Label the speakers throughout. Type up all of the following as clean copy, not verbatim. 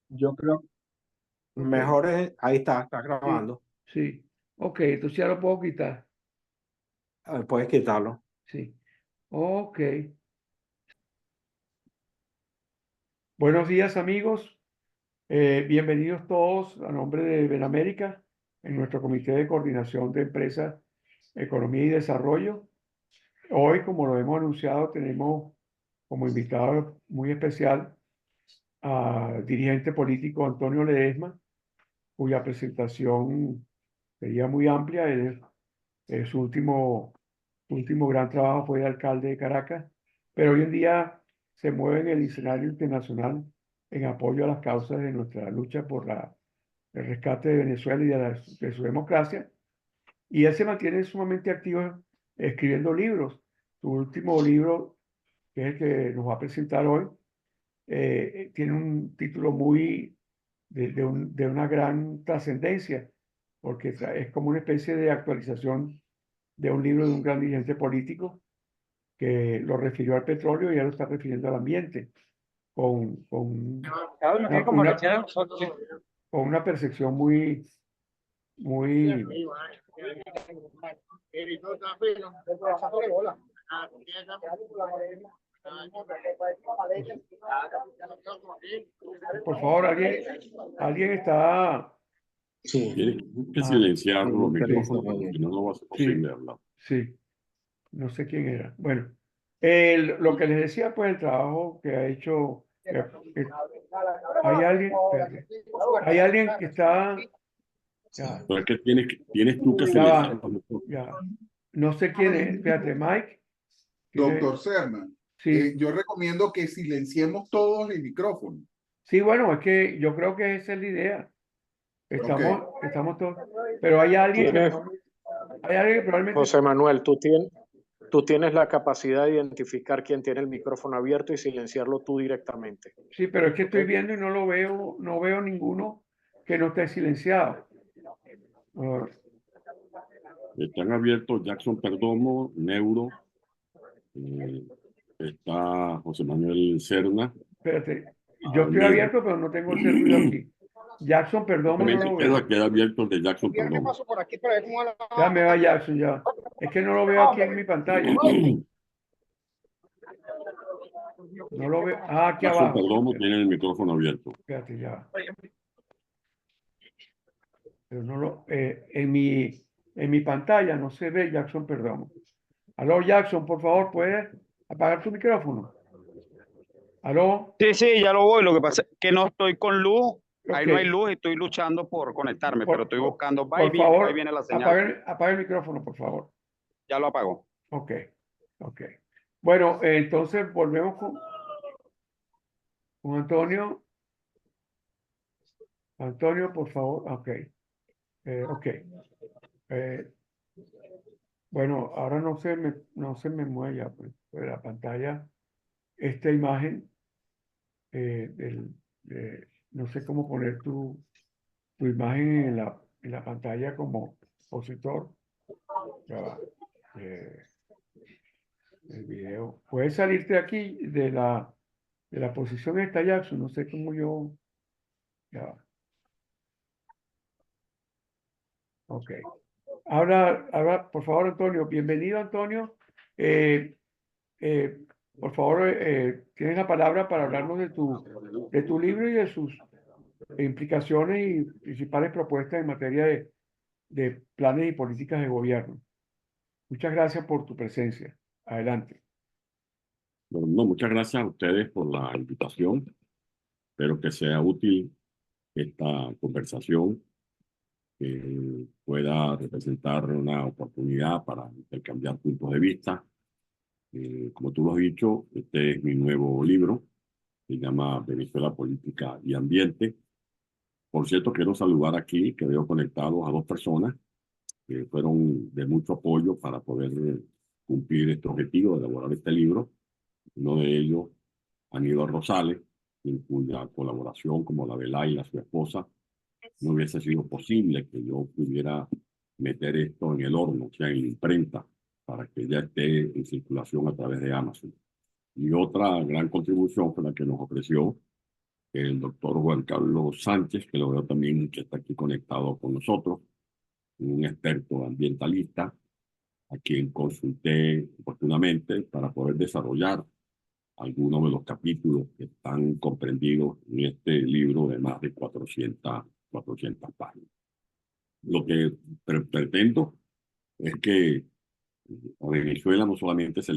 Speaker 1: Yo creo
Speaker 2: Ok,
Speaker 1: mejor es, ahí está
Speaker 2: sí,
Speaker 1: grabando.
Speaker 2: sí. Ok, entonces ya lo puedo quitar.
Speaker 1: Puedes quitarlo.
Speaker 2: Sí. Ok. Buenos días, amigos. Bienvenidos todos a nombre de Benamérica en nuestro Comité de Coordinación de Empresas, Economía y Desarrollo. Hoy, como lo hemos anunciado, tenemos como invitado muy especial al dirigente político Antonio Ledesma, cuya presentación sería muy amplia. Su último gran trabajo fue de alcalde de Caracas, pero hoy en día se mueve en el escenario internacional en apoyo a las causas de nuestra lucha por el rescate de Venezuela y de su democracia. Y él se mantiene sumamente activo escribiendo libros. Su último libro, que es el que nos va a presentar hoy, tiene un título de una gran trascendencia, porque es como una especie de actualización de un libro de un gran dirigente político que lo refirió al petróleo y ya lo está refiriendo al ambiente, con
Speaker 1: Cada uno tiene
Speaker 2: una,
Speaker 1: como
Speaker 2: una-
Speaker 1: lechera de nosotros.
Speaker 2: con una percepción muy, por favor, alguien está,
Speaker 1: Sí,
Speaker 3: Tienes que
Speaker 2: ah,
Speaker 3: silenciar los
Speaker 2: sí,
Speaker 3: micrófonos porque si no, no va a ser
Speaker 2: sí,
Speaker 3: posible hablar.
Speaker 2: sí, no sé quién era. Bueno, lo que les decía, pues el trabajo que ha hecho, hay alguien, espérate, hay alguien que está, ya,
Speaker 3: Pero es que tienes tú que
Speaker 2: ya
Speaker 3: silenciar
Speaker 2: va,
Speaker 3: los micrófonos.
Speaker 2: ya, no sé quién es, espérate, Mike, tiene,
Speaker 4: Doctor Serna,
Speaker 2: sí,
Speaker 4: yo recomiendo que silenciemos todos el micrófono.
Speaker 2: sí, bueno, es que yo creo que esa es la idea.
Speaker 4: Ok.
Speaker 2: Estamos todos, pero
Speaker 5: Tienes,
Speaker 2: hay alguien que probablemente,
Speaker 5: José Manuel, tú tienes la capacidad de identificar quién tiene el micrófono abierto y silenciarlo tú directamente.
Speaker 2: sí, pero es que
Speaker 5: ¿Ok?
Speaker 2: estoy viendo y no lo veo, no veo ninguno que no esté silenciado. Ah,
Speaker 3: Están abiertos Jackson Perdomo, Neuro, eh, está José Manuel Cerna,
Speaker 2: espérate, yo estoy
Speaker 3: Ahmed.
Speaker 2: abierto, pero no tengo ese ruido aquí. Jackson, perdón, no
Speaker 3: Obviamente
Speaker 2: lo veo.
Speaker 3: queda abierto el de Jackson
Speaker 1: ¿qué
Speaker 3: Perdomo.
Speaker 1: pasó por aquí para ver cómo va
Speaker 2: Ya me va Jackson, ya. Es que no lo veo aquí en mi pantalla. No lo veo. Ah, aquí
Speaker 3: Jackson
Speaker 2: abajo.
Speaker 3: Perdomo tiene el micrófono abierto.
Speaker 2: Espérate, ya. Pero no en mi pantalla no se ve Jackson, perdón. Aló, Jackson, por favor, ¿puedes apagar tu micrófono? Aló,
Speaker 6: Sí, sí, ya lo voy. Lo que pasa es que no estoy con luz.
Speaker 2: ok.
Speaker 6: Ahí no hay luz y estoy luchando por conectarme, pero
Speaker 2: Por,
Speaker 6: estoy
Speaker 2: por,
Speaker 6: buscando.
Speaker 2: por
Speaker 6: Va y
Speaker 2: favor,
Speaker 6: viene la señal.
Speaker 2: apaga el micrófono, por favor.
Speaker 6: Ya lo apagó.
Speaker 2: Ok, ok. Bueno, entonces volvemos con Antonio. Antonio, por favor. Ok, ok. Eh, bueno, ahora no se me mueve ya, pues, de la pantalla esta imagen no sé cómo poner tu imagen en la pantalla como expositor. Ya va. Eh, el video. Puedes salirte aquí de la posición esta, Jackson. No sé cómo yo. Ya va. Ok. Ahora, por favor, Antonio. Bienvenido, Antonio. Eh, eh, por favor, tienes la palabra para hablarnos de tu libro y de sus implicaciones y principales propuestas en materia de planes y políticas de gobierno. Muchas gracias por tu presencia. Adelante.
Speaker 3: Bueno, no, muchas gracias a ustedes por la invitación. Espero que sea útil esta conversación, que pueda representar una oportunidad para intercambiar puntos de vista. Como tú lo has dicho, este es mi nuevo libro, se llama Venezuela, Política y Ambiente. Por cierto, quiero saludar aquí, que veo conectados a dos personas que fueron de mucho apoyo para poder cumplir este objetivo de elaborar este libro. Uno de ellos, Aníbal Rosales, en cuya colaboración, como la de Laila, su esposa, no hubiese sido posible que yo pudiera meter esto en el horno, o sea, en la imprenta, para que ya esté en circulación a través de Amazon. Y otra gran contribución fue la que nos ofreció el doctor Juan Carlos Sánchez, que lo veo también que está aquí conectado con nosotros, un experto ambientalista, a quien consulté oportunamente para poder desarrollar algunos de los capítulos que están comprendidos en este libro de más de 400 páginas. Lo que pretendo es que a Venezuela no solamente se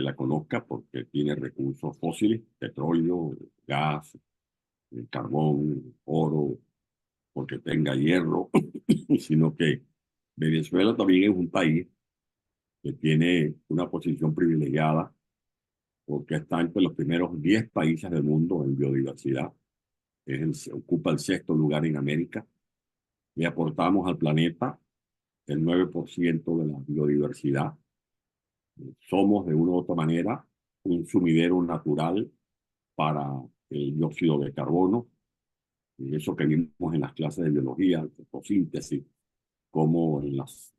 Speaker 3: la conozca porque tiene recursos fósiles, petróleo, gas, carbón, oro, porque tenga hierro, sino que Venezuela también es un país que tiene una posición privilegiada porque está entre los primeros 10 países del mundo en biodiversidad. Ocupa el 6º lugar en América y aportamos al planeta el 9% de la biodiversidad. Somos de una u otra manera un sumidero natural para el dióxido de carbono, y eso que vimos en las clases de biología, fotosíntesis, como en los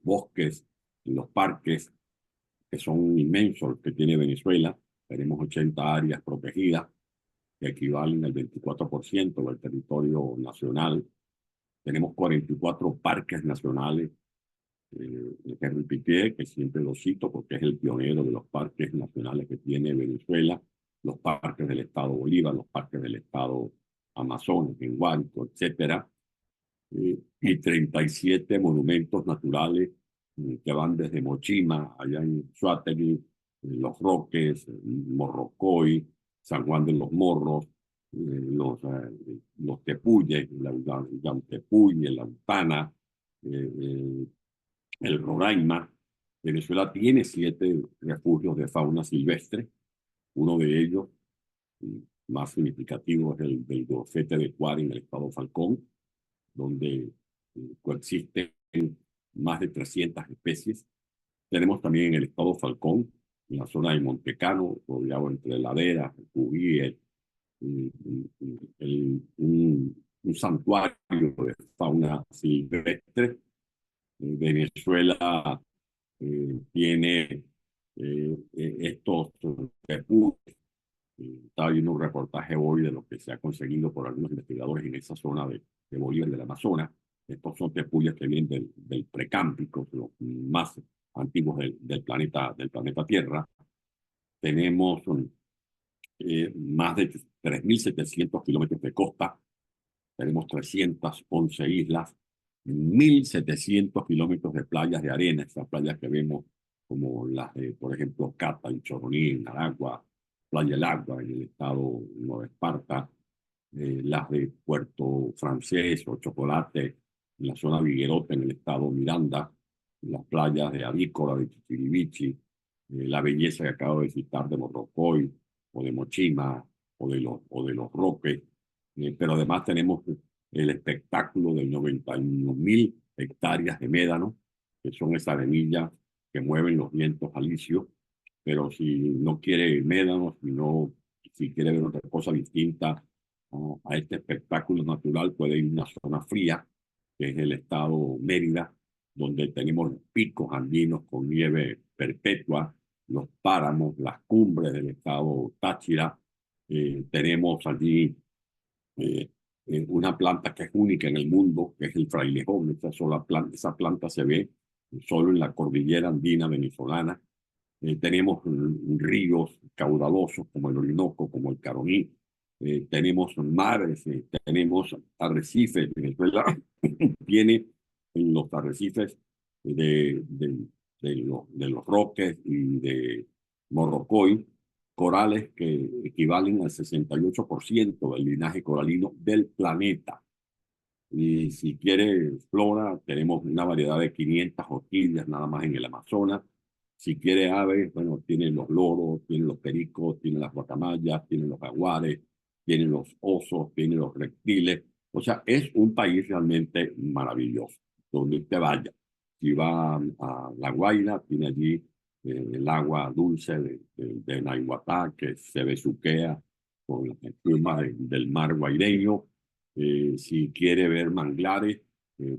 Speaker 3: bosques, en los parques, que son inmensos, que tiene Venezuela. Tenemos 80 áreas protegidas, que equivalen al 24% del territorio nacional. Tenemos 44 parques nacionales. Henry Pittier, que siempre lo cito porque es el pionero de los parques nacionales que tiene Venezuela, los parques del estado Bolívar, los parques del estado Amazonas, en Huánuco, etcétera, y 37 monumentos naturales que van desde Mochima, allá en Suátegui, Los Roques, Morrocoy, San Juan de los Morros, los Tepuyes, la Tepuy, la Utana, el Roraima. Venezuela tiene 7 refugios de fauna silvestre. Uno de ellos, más significativo, es el del Golfete de Cuara en el estado Falcón, donde coexisten más de 300 especies. Tenemos también en el estado Falcón, en la zona de Montecano, rodeado entre laderas, Cubí, un santuario de fauna silvestre. Venezuela tiene estos refugios. Estaba viendo un reportaje hoy de lo que se ha conseguido por algunos investigadores en esa zona de Bolívar, del Amazonas. Estos son tepuyes que vienen del Precámbrico, los más antiguos del planeta Tierra. Tenemos más de 3.700 kilómetros de costa. Tenemos 311 islas, 1.700 kilómetros de playas de arena, esas playas que vemos como las de, por ejemplo, Cata, en Choroní, en Aragua, Playa El Agua, en el estado Nueva Esparta, las de Puerto Francés o Chocolate, en la zona Viguerote, en el estado Miranda, las playas de Avícola, de Chichirivichi, la belleza que acabo de citar de Morrocoy, o de Mochima, o de los Roques, pero además tenemos el espectáculo de 91.000 hectáreas de médano, que son esas arenillas que mueven los vientos alisios. Pero si no quiere médanos, si quiere ver otra cosa distinta a este espectáculo natural, puede ir a una zona fría, que es el estado Mérida, donde tenemos los picos andinos con nieve perpetua, los páramos, las cumbres del estado Táchira. Tenemos allí una planta que es única en el mundo, que es el frailejón. Esa planta se ve solo en la cordillera andina venezolana. Tenemos ríos caudalosos como el Orinoco, como el Caroní. Tenemos mares, tenemos arrecifes. Venezuela tiene en los arrecifes de los Roques y de Morrocoy corales que equivalen al 68% del linaje coralino del planeta. Y si quiere flora, tenemos una variedad de 500 orquídeas nada más en el Amazonas. Si quiere aves, bueno, tienen los loros, tienen los pericos, tienen las guacamayas, tienen los jaguares, tienen los osos, tienen los reptiles. O sea, es un país realmente maravilloso, donde usted vaya. Si va a La Guaira, tiene allí el agua dulce de Naiguatá, que se besuquea con la espuma del mar guaireño. Si quiere ver manglares,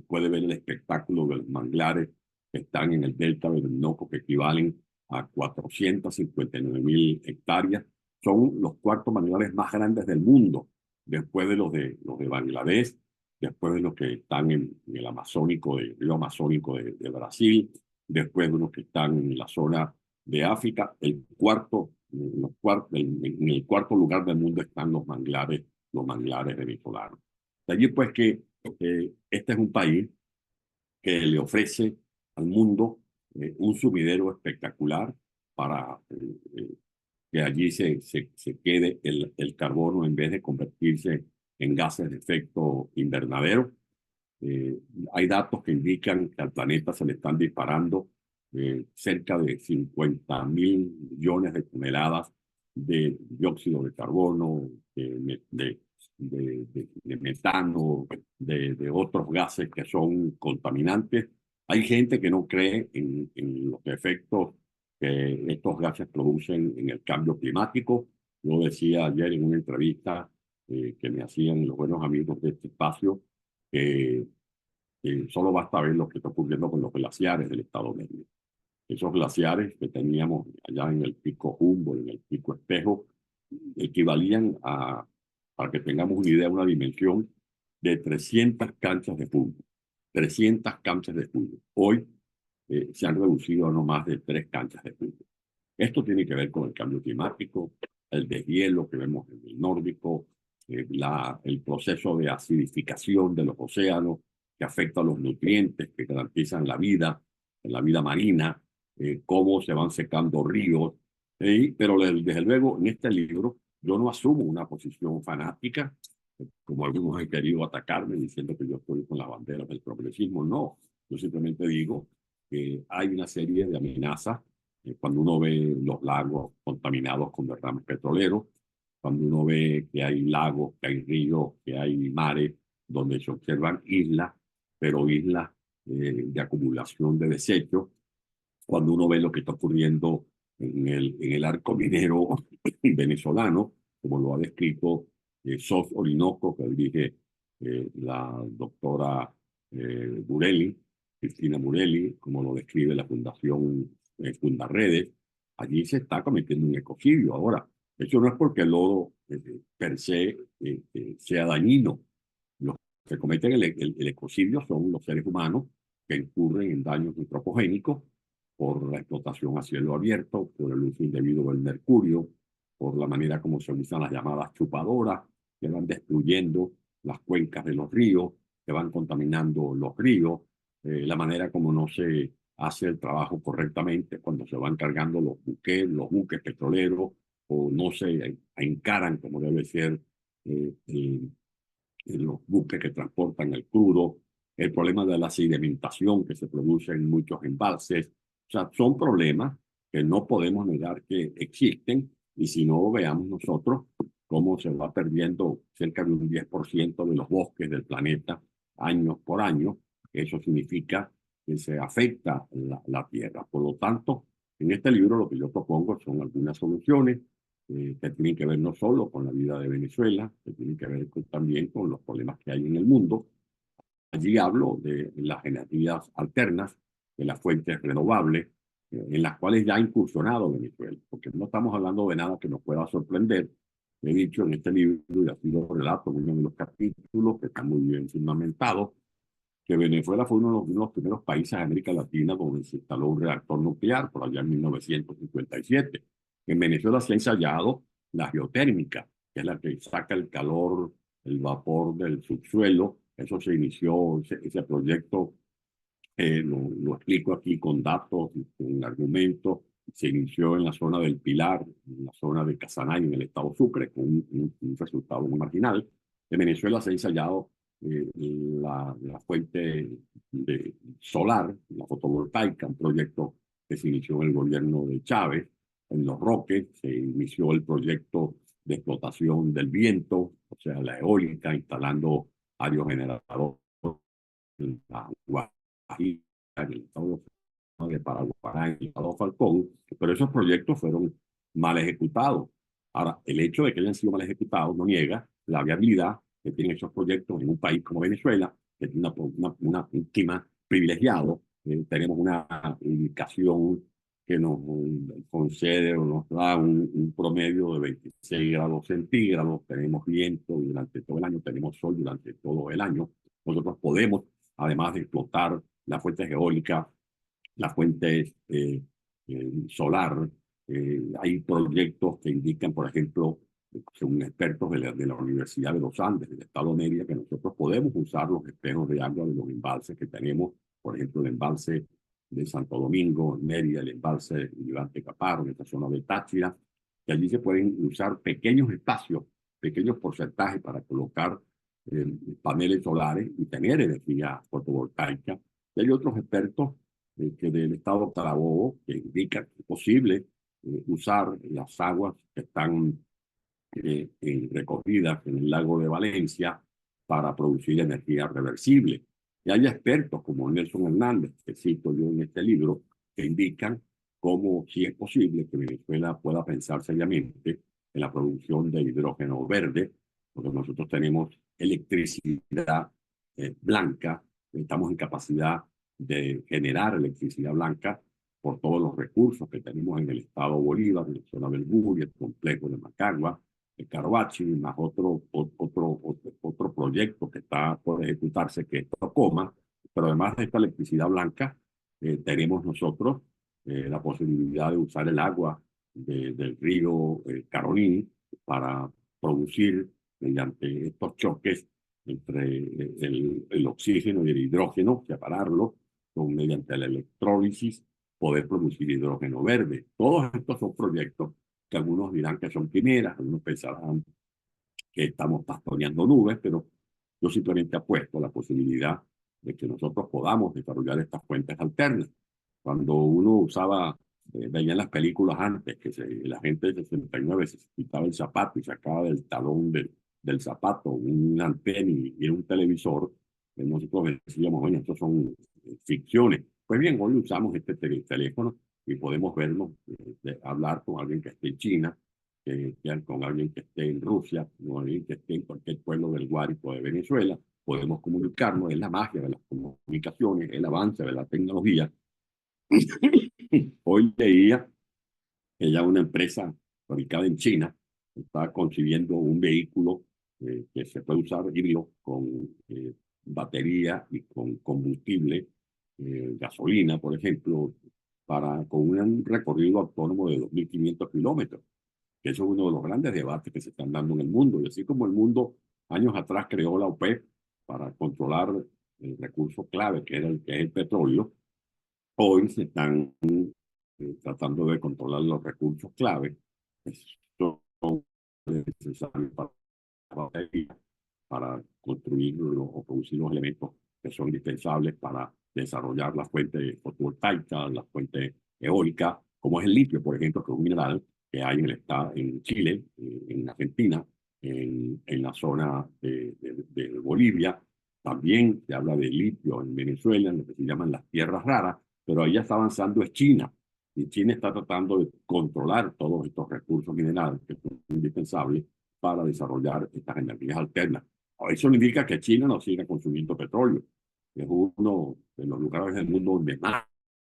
Speaker 3: puede ver el espectáculo de los manglares que están en el delta del Orinoco, que equivalen a 459.000 hectáreas. son los cuartos manglares más grandes del mundo, después de los de Bangladesh, después de los que están en el Amazónico, el río Amazónico de Brasil, después de los que están en la zona de África. En el cuarto lugar del mundo están los manglares venezolanos. De allí pues que este es un país que le ofrece al mundo un sumidero espectacular para que allí se quede el carbono en vez de convertirse en gases de efecto invernadero. Hay datos que indican que al planeta se le están disparando cerca de 50.000 millones de toneladas de dióxido de carbono, de metano, de otros gases que son contaminantes. Hay gente que no cree en los efectos que estos gases producen en el cambio climático. Yo decía ayer en una entrevista que me hacían los buenos amigos de este espacio que solo basta ver lo que está ocurriendo con los glaciares del Estado Medio. Esos glaciares que teníamos allá en el pico Humboldt, en el pico Espejo, equivalían a, para que tengamos una idea, una dimensión de 300 canchas de fútbol. 300 canchas de fútbol. Hoy se han reducido a no más de 3 canchas de fútbol. Esto tiene que ver con el cambio climático, el deshielo que vemos en el nórdico, el proceso de acidificación de los océanos que afecta a los nutrientes que garantizan la vida marina, cómo se van secando ríos. Pero desde luego en este libro yo no asumo una posición fanática, como algunos han querido atacarme diciendo que yo estoy con las banderas del progresismo. No, yo simplemente digo que hay una serie de amenazas cuando uno ve los lagos contaminados con derrames petroleros, cuando uno ve que hay lagos, que hay ríos, que hay mares donde se observan islas, pero islas de acumulación de desechos, cuando uno ve lo que está ocurriendo en el arco minero venezolano, como lo ha descrito SOS Orinoco, que dirige la doctora Burelli, Cristina Burelli, como lo describe la Fundación Fundarredes. Allí se está cometiendo un ecocidio. Ahora, eso no es porque el lodo per se sea dañino. Los que cometen el ecocidio son los seres humanos que incurren en daños antropogénicos por la explotación a cielo abierto, por el uso indebido del mercurio, por la manera como se usan las llamadas chupadoras, que van destruyendo las cuencas de los ríos, que van contaminando los ríos, la manera como no se hace el trabajo correctamente cuando se van cargando los buques petroleros, o no se encaran como debe ser los buques que transportan el crudo, el problema de la sedimentación que se produce en muchos embalses. O sea, son problemas que no podemos negar que existen, y si no, veamos nosotros cómo se va perdiendo cerca de un 10% de los bosques del planeta año por año. Eso significa que se afecta la tierra. Por lo tanto, en este libro lo que yo propongo son algunas soluciones que tienen que ver no solo con la vida de Venezuela, que tienen que ver también con los problemas que hay en el mundo. Allí hablo de las energías alternas, de las fuentes renovables, en las cuales ya ha incursionado Venezuela, porque no estamos hablando de nada que nos pueda sorprender. He dicho en este libro, y así lo relato en uno de los capítulos, que está muy bien fundamentado, que Venezuela fue uno de los primeros países de América Latina donde se instaló un reactor nuclear, por allá en 1957. En Venezuela se ha ensayado la geotérmica, que es la que saca el calor, el vapor del subsuelo. Eso se inició, ese proyecto, lo explico aquí con datos, con argumentos. Se inició en la zona del Pilar, en la zona de Casanay, en el estado Sucre, con un resultado muy marginal. En Venezuela se ha ensayado la fuente solar, la fotovoltaica, un proyecto que se inició en el gobierno de Chávez. En Los Roques se inició el proyecto de explotación del viento, o sea, la eólica, instalando aerogeneradores en la Guajira, en el estado de Paraguay, en el estado Falcón, pero esos proyectos fueron mal ejecutados. Ahora, el hecho de que hayan sido mal ejecutados no niega la viabilidad que tienen esos proyectos en un país como Venezuela, que tiene un clima privilegiado. Tenemos una ubicación que nos concede o nos da un promedio de 26 grados centígrados, tenemos viento durante todo el año, tenemos sol durante todo el año. Nosotros podemos, además de explotar las fuentes eólicas, las fuentes solar, hay proyectos que indican, por ejemplo, según expertos de la Universidad de los Andes, del Estado Mérida, que nosotros podemos usar los espejos de agua de los embalses que tenemos, por ejemplo, el embalse de Santo Domingo, en Mérida, el embalse de Ivante Caparo, en esta zona de Táchira, que allí se pueden usar pequeños espacios, pequeños porcentajes para colocar paneles solares y tener energía fotovoltaica. Y hay otros expertos que del estado Carabobo que indican que es posible usar las aguas que están recogidas en el lago de Valencia para producir energía reversible. Y hay expertos como Nelson Hernández, que cito yo en este libro, que indican cómo si es posible que Venezuela pueda pensar seriamente en la producción de hidrógeno verde, porque nosotros tenemos electricidad blanca, estamos en capacidad de generar electricidad blanca por todos los recursos que tenemos en el estado Bolívar, en la zona del Guri, el complejo de Macagua, el Carhuachi, más otro proyecto que está por ejecutarse, que es Tocoma. Pero además de esta electricidad blanca, tenemos nosotros la posibilidad de usar el agua del río Caroní para producir, mediante estos choques entre el oxígeno y el hidrógeno, separarlo mediante la electrólisis, poder producir hidrógeno verde. Todos estos son proyectos que algunos dirán que son quimeras, algunos pensarán que estamos pastoreando nubes, pero yo simplemente apuesto a la posibilidad de que nosotros podamos desarrollar estas fuentes alternas. Cuando uno usaba, veía en las películas antes, que la gente de 69 se quitaba el zapato y sacaba del talón del zapato un antena y era un televisor, nosotros decíamos, bueno, estos son ficciones. Pues bien, hoy usamos este teléfono y podemos vernos, hablar con alguien que esté en China, con alguien que esté en Rusia, con alguien que esté en cualquier pueblo del Guárico de Venezuela. Podemos comunicarnos, es la magia de las comunicaciones, el avance de la tecnología. Hoy leía que ya una empresa fabricada en China está concibiendo un vehículo que se puede usar híbrido con batería y con combustible, gasolina, por ejemplo, con un recorrido autónomo de 2.500 kilómetros. Eso es uno de los grandes debates que se están dando en el mundo. Y así como el mundo años atrás creó la OPEP para controlar el recurso clave que es el petróleo, hoy se están tratando de controlar los recursos clave que son necesarios para construir o producir los elementos que son indispensables para desarrollar las fuentes fotovoltaicas, las fuentes eólicas, como es el litio, por ejemplo, que es un mineral que hay en Chile, en Argentina, en la zona de Bolivia. También se habla de litio en Venezuela, en lo que se llaman las tierras raras, pero ahí ya está avanzando es China. Y China está tratando de controlar todos estos recursos minerales que son indispensables para desarrollar estas energías alternas. Eso indica que China no siga consumiendo petróleo. Es uno de los lugares del mundo donde más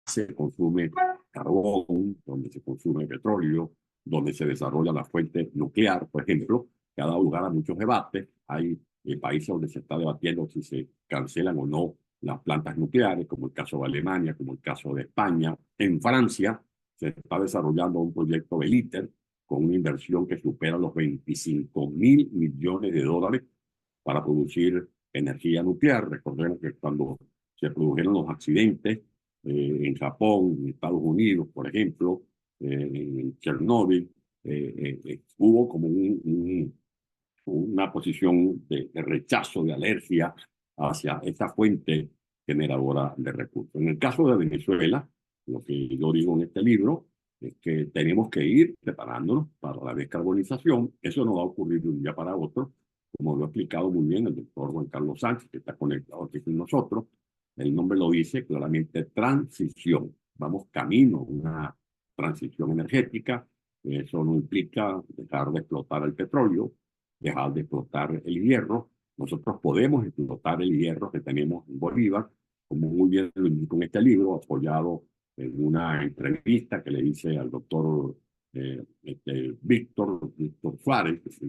Speaker 3: se consume carbón, donde se consume petróleo, donde se desarrolla la fuente nuclear, por ejemplo, que ha dado lugar a muchos debates. Hay países donde se está debatiendo si se cancelan o no las plantas nucleares, como el caso de Alemania, como el caso de España. En Francia se está desarrollando un proyecto de ITER con una inversión que supera los 25.000 millones de dólares para producir energía nuclear. Recordemos que cuando se produjeron los accidentes en Japón, en Estados Unidos, por ejemplo, en Chernóbil, hubo como una posición de rechazo, de alergia hacia esta fuente generadora de recursos. En el caso de Venezuela, lo que yo digo en este libro es que tenemos que ir preparándonos para la descarbonización. Eso no va a ocurrir de un día para otro, como lo ha explicado muy bien el doctor Juan Carlos Sánchez, que está conectado aquí con nosotros. El nombre lo dice claramente, transición. Vamos camino a una transición energética. Eso no implica dejar de explotar el petróleo, dejar de explotar el hierro. Nosotros podemos explotar el hierro que tenemos en Bolívar, como muy bien lo indico en este libro, apoyado en una entrevista que le hice al doctor Víctor Suárez, que es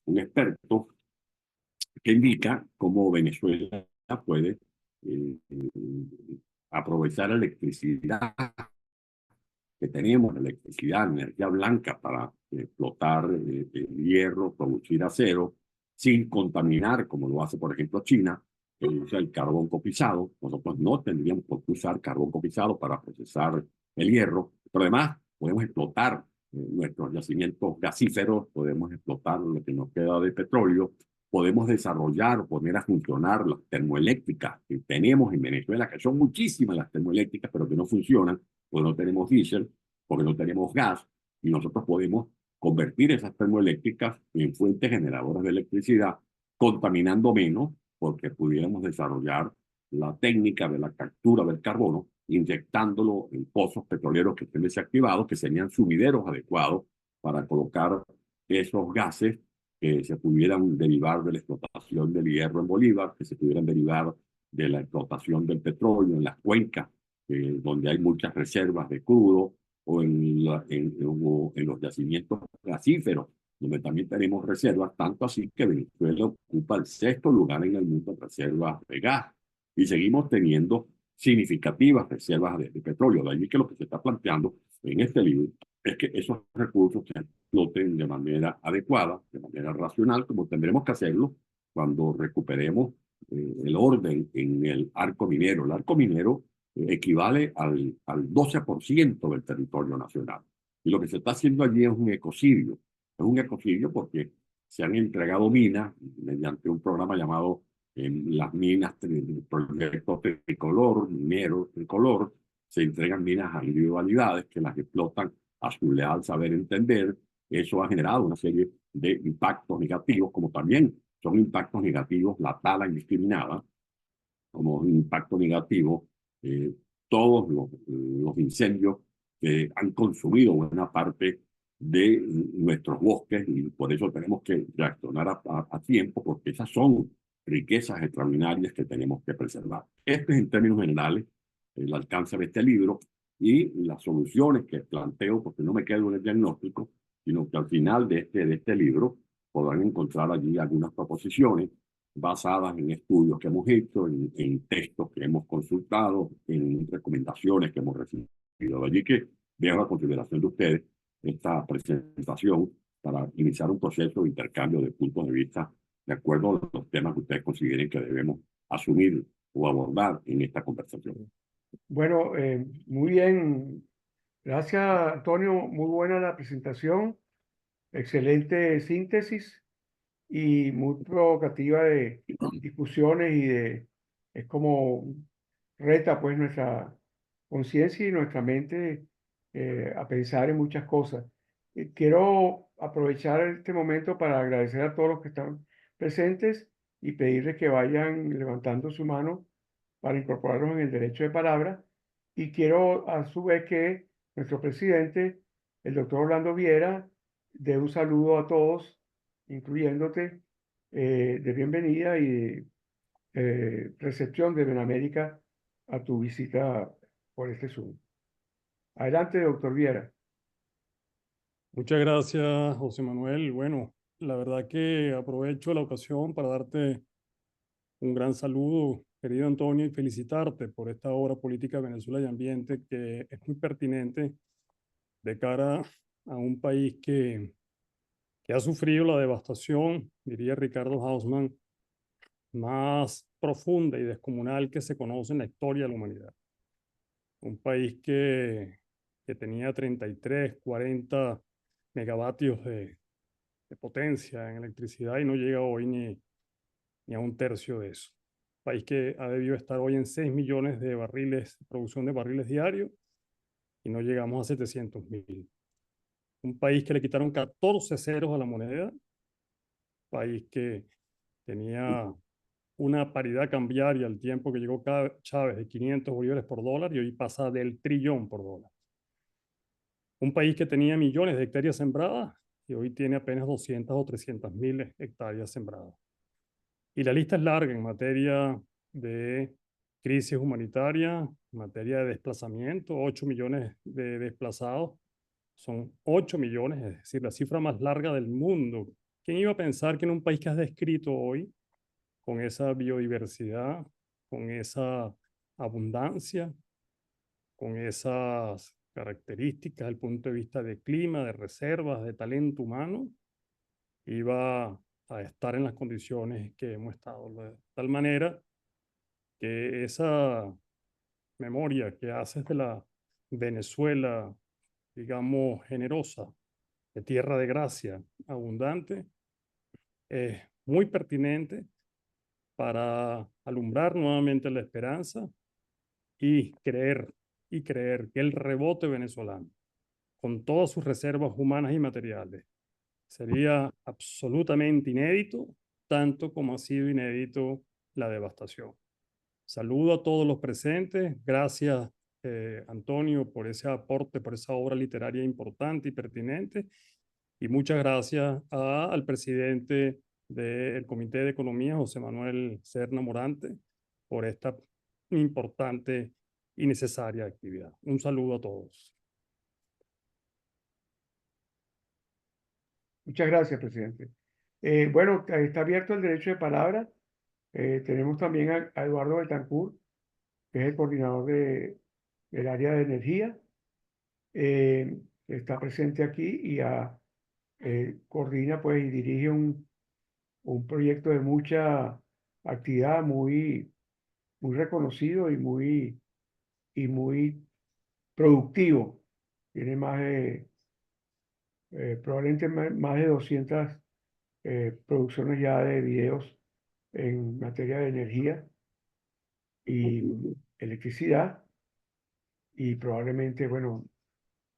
Speaker 3: un experto, que indica cómo Venezuela puede aprovechar la electricidad que tenemos, la electricidad, energía blanca para explotar hierro, producir acero, sin contaminar, como lo hace, por ejemplo, China, que usa el carbón copizado. Nosotros no tendríamos por qué usar carbón copizado para procesar el hierro, pero además podemos explotar nuestros yacimientos gasíferos, podemos explotar lo que nos queda de petróleo, podemos desarrollar, poner a funcionar las termoeléctricas que tenemos en Venezuela, que son muchísimas las termoeléctricas, pero que no funcionan, porque no tenemos diésel, porque no tenemos gas, y nosotros podemos convertir esas termoeléctricas en fuentes generadoras de electricidad, contaminando menos, porque pudiéramos desarrollar la técnica de la captura del carbono, inyectándolo en pozos petroleros que estén desactivados, que serían sumideros adecuados para colocar esos gases que se pudieran derivar de la explotación del hierro en Bolívar, que se pudieran derivar de la explotación del petróleo en las cuencas, donde hay muchas reservas de crudo, o en los yacimientos gasíferos, donde también tenemos reservas, tanto así que Venezuela ocupa el 6º lugar en el mundo en reservas de gas. Y seguimos teniendo significativas reservas de petróleo. De allí que lo que se está planteando en este libro es que esos recursos se exploten de manera adecuada, de manera racional, como tendremos que hacerlo cuando recuperemos el orden en el arco minero. El arco minero equivale al 12% del territorio nacional. Y lo que se está haciendo allí es un ecocidio. Es un ecocidio porque se han entregado minas mediante un programa llamado las minas del proyecto Tricolor, minero Tricolor. Se entregan minas a individualidades que las explotan a su leal saber entender. Eso ha generado una serie de impactos negativos, como también son impactos negativos la tala indiscriminada, como un impacto negativo todos los incendios que han consumido buena parte de nuestros bosques, y por eso tenemos que reaccionar a tiempo, porque esas son riquezas extraordinarias que tenemos que preservar. Este es en términos generales el alcance de este libro y las soluciones que planteo, porque no me quedo en el diagnóstico, sino que al final de este libro podrán encontrar allí algunas proposiciones basadas en estudios que hemos hecho, en textos que hemos consultado, en recomendaciones que hemos recibido. De allí que dejo a consideración de ustedes esta presentación para iniciar un proceso de intercambio de puntos de vista de acuerdo a los temas que ustedes consideren que debemos asumir o abordar en esta conversación.
Speaker 2: Bueno, muy bien. Gracias, Antonio. Muy buena la presentación. Excelente síntesis y muy provocativa de discusiones es como reta pues nuestra conciencia y nuestra mente a pensar en muchas cosas. Quiero aprovechar este momento para agradecer a todos los que están presentes y pedirles que vayan levantando su mano para incorporarlos en el derecho de palabra. Y quiero a su vez que nuestro presidente, el doctor Orlando Viera, dé un saludo a todos, incluyéndote, de bienvenida y de recepción de Benamérica a tu visita por este Zoom. Adelante, doctor Viera.
Speaker 7: Muchas gracias, José Manuel. Bueno, la verdad que aprovecho la ocasión para darte un gran saludo, querido Antonio, y felicitarte por esta obra política Venezuela y Ambiente, que es muy pertinente de cara a un país que ha sufrido la devastación, diría Ricardo Hausmann, más profunda y descomunal que se conoce en la historia de la humanidad. Un país que tenía 33, 40 megavatios de potencia en electricidad y no llega hoy ni a un tercio de eso. Un país que ha debido estar hoy en 6 millones de barriles, producción de barriles diarios, y no llegamos a 700.000. Un país que le quitaron 14 ceros a la moneda, país que tenía una paridad cambiaria al tiempo que llegó Chávez de 500 bolívares por dólar y hoy pasa del trillón por dólar. Un país que tenía millones de hectáreas sembradas y hoy tiene apenas 200 o 300.000 hectáreas sembradas. Y la lista es larga en materia de crisis humanitaria, en materia de desplazamiento, 8 millones de desplazados, son 8 millones, es decir, la cifra más larga del mundo. ¿Quién iba a pensar que en un país que has descrito hoy, con esa biodiversidad, con esa abundancia, con esas características desde el punto de vista de clima, de reservas, de talento humano, iba a estar en las condiciones que hemos estado? De tal manera que esa memoria que haces de la Venezuela, digamos, generosa, de tierra de gracia, abundante, es muy pertinente para alumbrar nuevamente la esperanza y creer que el rebote venezolano, con todas sus reservas humanas y materiales, sería absolutamente inédito, tanto como ha sido inédito la devastación. Saludo a todos los presentes. Gracias, Antonio, por ese aporte, por esa obra literaria importante y pertinente. Y muchas gracias al presidente del Comité de Economía, José Manuel Serna Morante, por esta importante y necesaria actividad. Un saludo a todos.
Speaker 2: Muchas gracias, presidente. Bueno, está abierto el derecho de palabra. Tenemos también a Eduardo Betancourt, que es el coordinador del área de energía. Está presente aquí y coordina pues, y dirige un proyecto de mucha actividad, muy reconocido y muy productivo. Tiene probablemente más de 200 producciones ya de videos en materia de energía y electricidad. Y probablemente, bueno,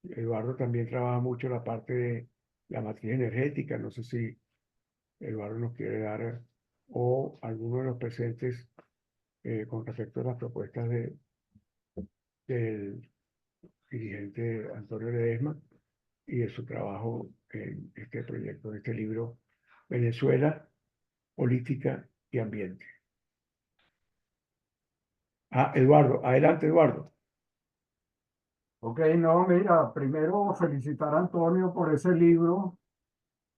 Speaker 2: Eduardo también trabaja mucho la parte de la matriz energética. No sé si Eduardo nos quiere dar o alguno de los presentes con respecto a las propuestas del dirigente Antonio Ledesma y de su trabajo en este proyecto, en este libro, Venezuela, Política y Ambiente. Eduardo, adelante, Eduardo.
Speaker 8: Ok, no, mira, primero felicitar a Antonio por ese libro.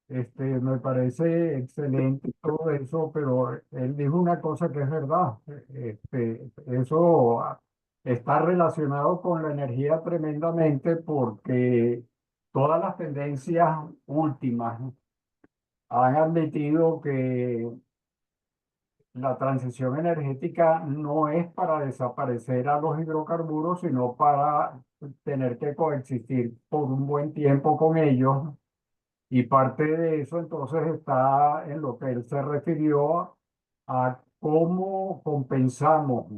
Speaker 8: Me parece excelente todo eso, pero él dijo una cosa que es verdad. Eso está relacionado con la energía tremendamente porque todas las tendencias últimas han admitido que la transición energética no es para desaparecer a los hidrocarburos, sino para tener que coexistir por un buen tiempo con ellos. Y parte de eso entonces está en lo que él se refirió a cómo compensamos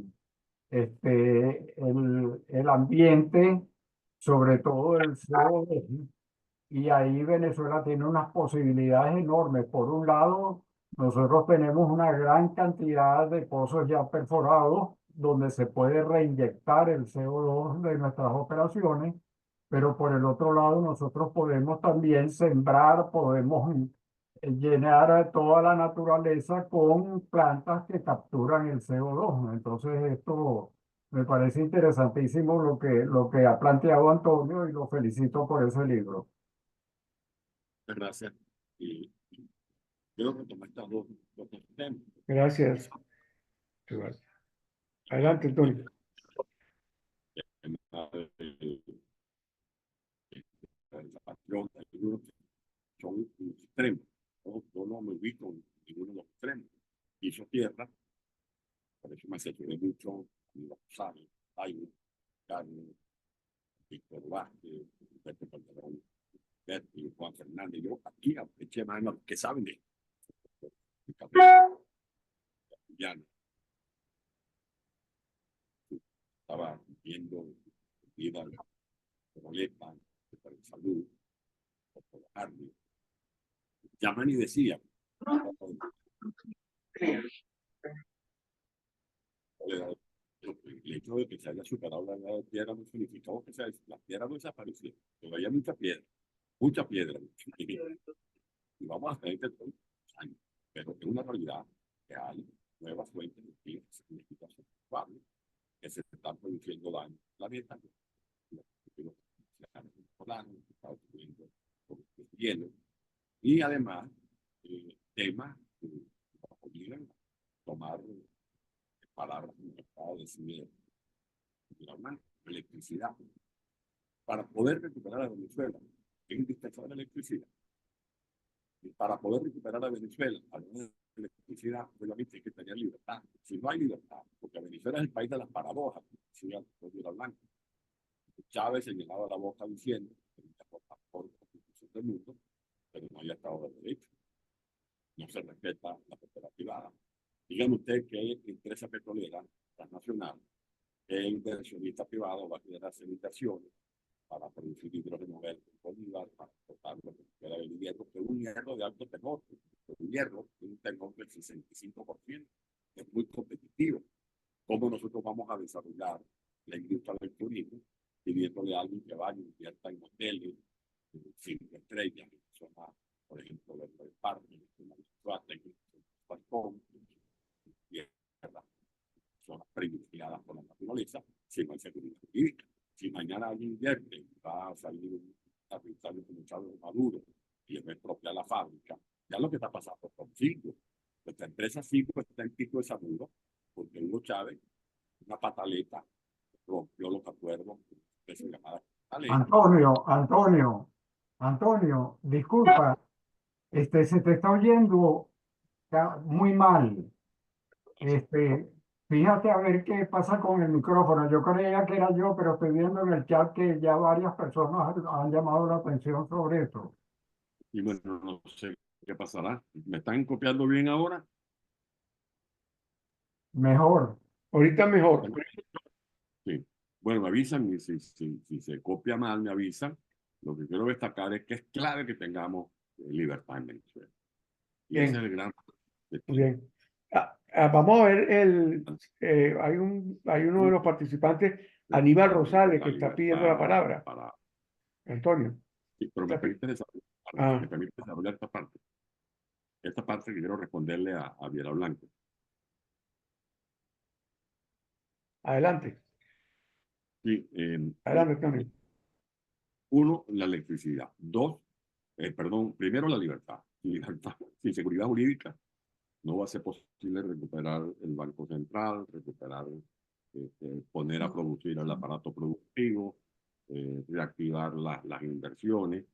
Speaker 8: el ambiente, sobre todo el CO2. Y ahí Venezuela tiene unas posibilidades enormes. Por un lado, nosotros tenemos una gran cantidad de pozos ya perforados donde se puede reinyectar el CO2 de nuestras operaciones, pero por el otro lado nosotros podemos también sembrar, podemos llenar toda la naturaleza con plantas que capturan el CO2. Entonces esto me parece interesantísimo lo que ha planteado Antonio y lo felicito por ese libro.
Speaker 3: Muchas gracias. Y quiero retomar estas dos temas.
Speaker 2: Gracias, Eduardo. Adelante, Antonio.
Speaker 3: Son extremos. Yo no me ubico en ninguno de los extremos. Hizo tierra, por eso me asesoré mucho con los sabios, Jaime, Carmen, Víctor Vázquez, Pepe Calderón, Berti, Juan Fernández. Yo aquí eché mano a los que saben de esto. Estaba viendo vida como Lepa, para el salud, por Army. Llaman y decían, el hecho de que se haya superado la edad de piedra no significaba que la piedra no desapareció, pero había mucha piedra. Y vamos a tener que tener años, pero es una realidad que hay nuevas fuentes de piedra significativas que se están produciendo daño al planeta. Está ocurriendo con el hielo. Y además, temas que nos obligan a tomar palabras como acaba de decir electricidad. Para poder recuperar a Venezuela, es indispensable la electricidad. Y para poder recuperar a Venezuela, además de electricidad, obviamente hay que tener libertad. Si no hay libertad, porque Venezuela es el país de las paradojas, decía Gabriela Blanco. Chávez se llenaba la boca diciendo que por la Constitución del mundo, pero no hay Estado de Derecho. No se respeta la propiedad privada. Dígame usted que empresa petrolera transnacional, que inversionista privado va a querer hacer inversiones para producir hidrógeno verde en Bolívar, para exportar lo que queda del hierro, que es un hierro de alto tenor. El hierro es un tenor del 65%, es muy competitivo. ¿Cómo nosotros vamos a desarrollar la industria del turismo pidiéndole a alguien que vaya y invierta en hoteles, 5 estrellas, en zonas, por ejemplo, del parque, en la balcón, zonas privilegiadas por la naturaleza, si no hay seguridad jurídica? Si mañana alguien invierte, va a salir un capital como Chávez Maduro y le va a expropiar la fábrica, ya lo que está pasando con Cinco. Nuestra empresa Cinco está en pico de Maduro porque Hugo Chávez, una pataleta, rompió los acuerdos que se llamaba
Speaker 8: Antonio, disculpa, se te está oyendo muy mal. Fíjate a ver qué pasa con el micrófono. Yo creía que era yo, pero estoy viendo en el chat que ya varias personas han llamado la atención sobre eso.
Speaker 3: Y bueno, no sé qué pasará. ¿Me están copiando bien ahora?
Speaker 8: Mejor.
Speaker 2: Ahorita mejor.
Speaker 3: Sí. Bueno, me avisan y si se copia mal, me avisan. Lo que quiero destacar es que es clave que tengamos libertad en Venezuela. Y
Speaker 2: Bien.
Speaker 3: ese es el gran...
Speaker 2: Muy bien. Vamos a ver hay uno de los participantes, Aníbal Rosales, que está pidiendo la palabra. Antonio.
Speaker 3: Sí, pero me permite desarrollar esta parte. Esta parte que quiero responderle a Viera Blanco.
Speaker 2: Adelante.
Speaker 3: Sí,
Speaker 2: Adelante, Antonio.
Speaker 3: uno, la electricidad. Dos, primero la libertad. Libertad sin seguridad jurídica no va a ser posible recuperar el Banco Central, poner a producir el aparato productivo, reactivar las inversiones.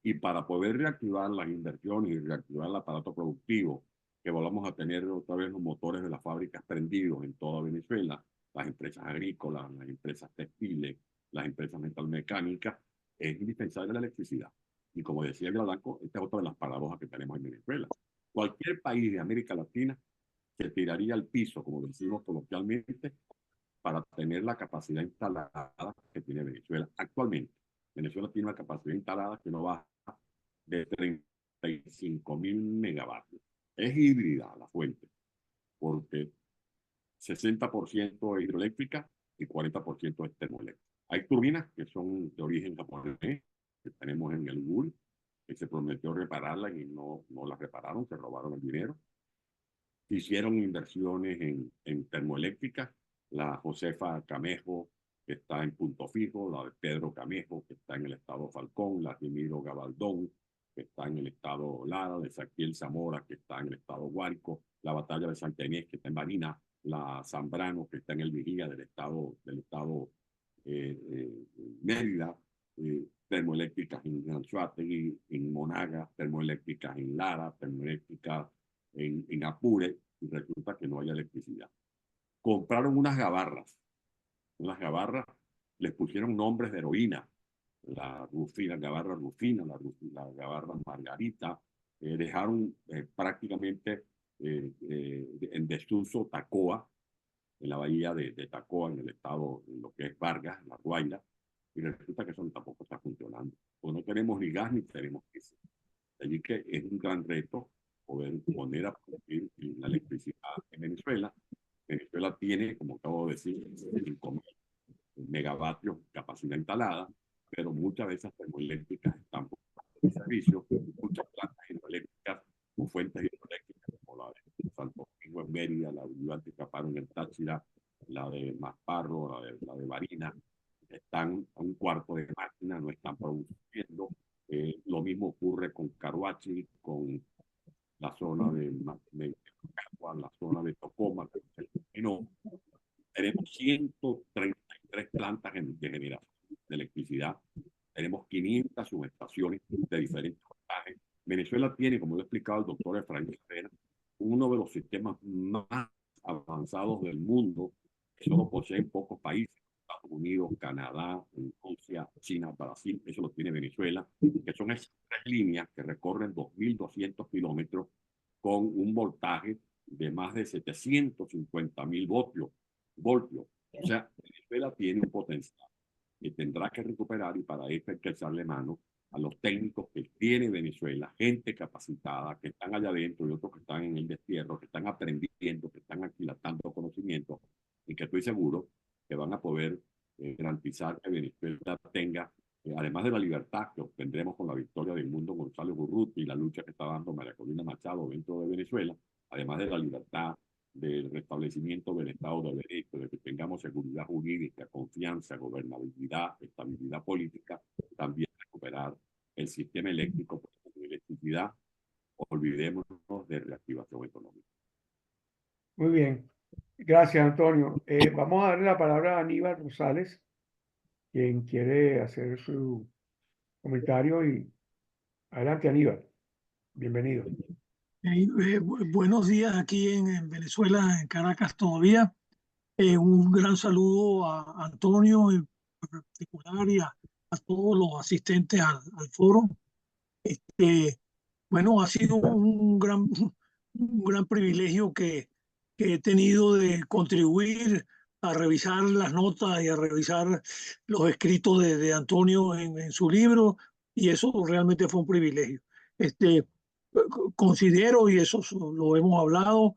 Speaker 3: Y para poder reactivar las inversiones y reactivar el aparato productivo, que volvamos a tener otra vez los motores de las fábricas prendidos en toda Venezuela, las empresas agrícolas, las empresas textiles, las empresas metalmecánicas, es indispensable la electricidad. Y como decía el Blanco, esta es otra de las paradojas que tenemos en Venezuela. Cualquier país de América Latina se tiraría al piso, como decimos coloquialmente, para tener la capacidad instalada que tiene Venezuela actualmente. Venezuela tiene una capacidad instalada que no baja de 35.000 megavatios. Es híbrida la fuente, porque 60% es hidroeléctrica y 40% es termoeléctrica. Hay turbinas que son de origen japonés, que tenemos en el GUL, que se prometió repararlas y no las repararon, se robaron el dinero. Hicieron inversiones en termoeléctricas, la Josefa Camejo, que está en Punto Fijo, la de Pedro Camejo, que está en el estado Falcón, la de Miro Gabaldón, que está en el estado Lara, de Saquiel Zamora, que está en el estado Guárico, la Batalla de Santa Inés, que está en Barinas, la Zambrano, que está en el Vigía del estado Mérida, termoeléctricas en Anzoátegui, en Monaga, termoeléctricas en Lara, termoeléctricas en Apure, y resulta que no hay electricidad. Compraron unas gabarras, les pusieron nombres de heroína, la gabarra Rufina, la gabarra Margarita, dejaron prácticamente en desuso Tacoa, en la bahía de Tacoa, en el estado, en lo que es Vargas, La Guaira, y resulta que eso tampoco está funcionando. Pues no tenemos ni gas ni tenemos queso. Allí que es un gran reto poder poner a producir la electricidad en Venezuela. Venezuela tiene, como acabo de decir, 5.000 megavatios de capacidad instalada, pero muchas de esas termoeléctricas están por servicio. Muchas plantas hidroeléctricas o fuentes hidroeléctricas, como la de Santo Domingo en Mérida, la Bolívar de Caparo en el Táchira, la de Masparro, la de Barinas, están a un cuarto de máquina, no están produciendo. Lo mismo ocurre con Caruachi, con la zona de Cagua, la zona de Tocoma, no, tenemos 133 plantas de generación de electricidad, tenemos 500 subestaciones de diferentes voltajes. Venezuela tiene, como lo ha explicado el doctor Efraín Herrera, uno de los sistemas más avanzados del mundo, que solo poseen pocos países, Estados Unidos, Canadá, Rusia, China, Brasil, eso lo tiene Venezuela, que son esas 3 líneas que recorren 2.200 kilómetros con un voltaje de más de 750.000 voltios. O sea, Venezuela tiene un potencial que tendrá que recuperar, y para eso hay que echarle mano a los técnicos que tiene Venezuela, gente capacitada, que están allá adentro y otros que están en el destierro, que están aprendiendo, que están aquilatando conocimientos, y que estoy seguro que van a poder garantizar que Venezuela tenga, además de la libertad que obtendremos con la victoria del Mundo González Urruti y la lucha que está dando María Corina Machado dentro de Venezuela, además de la libertad, del restablecimiento del Estado de Derecho, de que tengamos seguridad jurídica, confianza, gobernabilidad, estabilidad política, también recuperar el sistema eléctrico, porque con electricidad olvidémonos de reactivación económica.
Speaker 2: Muy bien. Gracias, Antonio. Vamos a darle la palabra a Aníbal Rosales, quien quiere hacer su comentario. Y adelante, Aníbal. Bienvenido.
Speaker 9: Buenos días aquí en Venezuela, en Caracas todavía. Un gran saludo a Antonio en particular y a todos los asistentes al foro. Bueno, ha sido un gran privilegio que he tenido de contribuir a revisar las notas y a revisar los escritos de Antonio en su libro, y eso realmente fue un privilegio. Considero, y eso lo hemos hablado,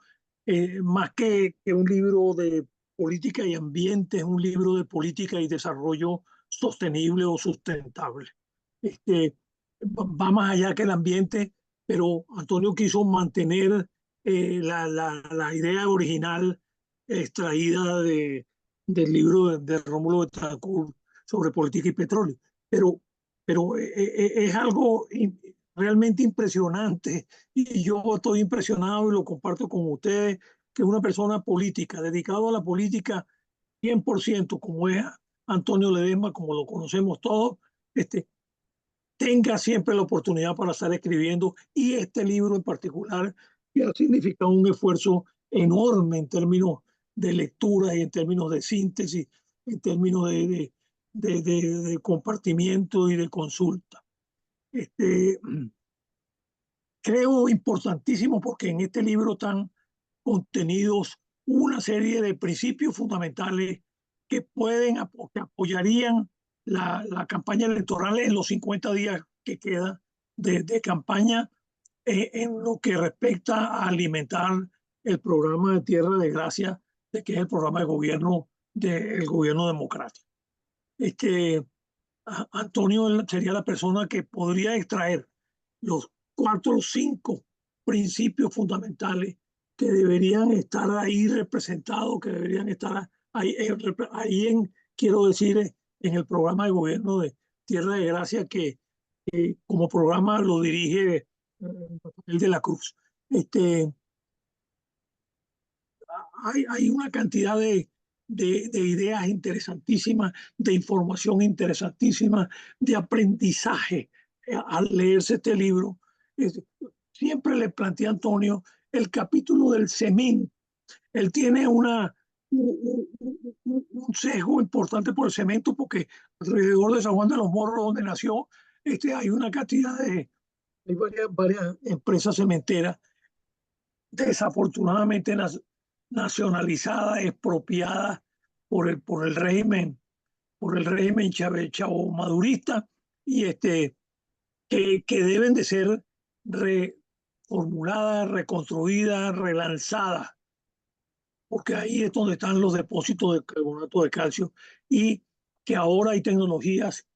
Speaker 9: más que un libro de política y ambiente, es un libro de política y desarrollo sostenible o sustentable. Va más allá que el ambiente, pero Antonio quiso mantener la idea original extraída del libro de Rómulo Betancourt sobre política y petróleo. Pero es algo realmente impresionante, y yo estoy impresionado y lo comparto con ustedes, que una persona política, dedicado a la política 100%, como es Antonio Ledesma, como lo conocemos todos, tenga siempre la oportunidad para estar escribiendo, y este libro en particular, que ha significado un esfuerzo enorme en términos de lectura y en términos de síntesis, en términos de compartimiento y de consulta. Creo importantísimo, porque en este libro están contenidos una serie de principios fundamentales que que apoyarían la campaña electoral en los 50 días que queda de campaña, en lo que respecta a alimentar el programa de Tierra de Gracia, que es el programa de gobierno del gobierno democrático. Antonio sería la persona que podría extraer los 4 o 5 principios fundamentales que deberían estar ahí representados, que deberían estar ahí quiero decir, en el programa de gobierno de Tierra de Gracia, que como programa lo dirige Rafael de la Cruz. Hay una cantidad de ideas interesantísimas, de información interesantísima, de aprendizaje al leerse este libro. Siempre le planteé a Antonio el capítulo del CEMIN. Él tiene un sesgo importante por el cemento, porque alrededor de San Juan de los Morros, donde nació, hay una cantidad hay varias empresas cementeras desafortunadamente nacionalizadas, expropiadas por el régimen chavo madurista, y que deben de ser reformuladas, reconstruidas, relanzadas, porque ahí es donde están los depósitos de carbonato de calcio, y que ahora hay tecnologías,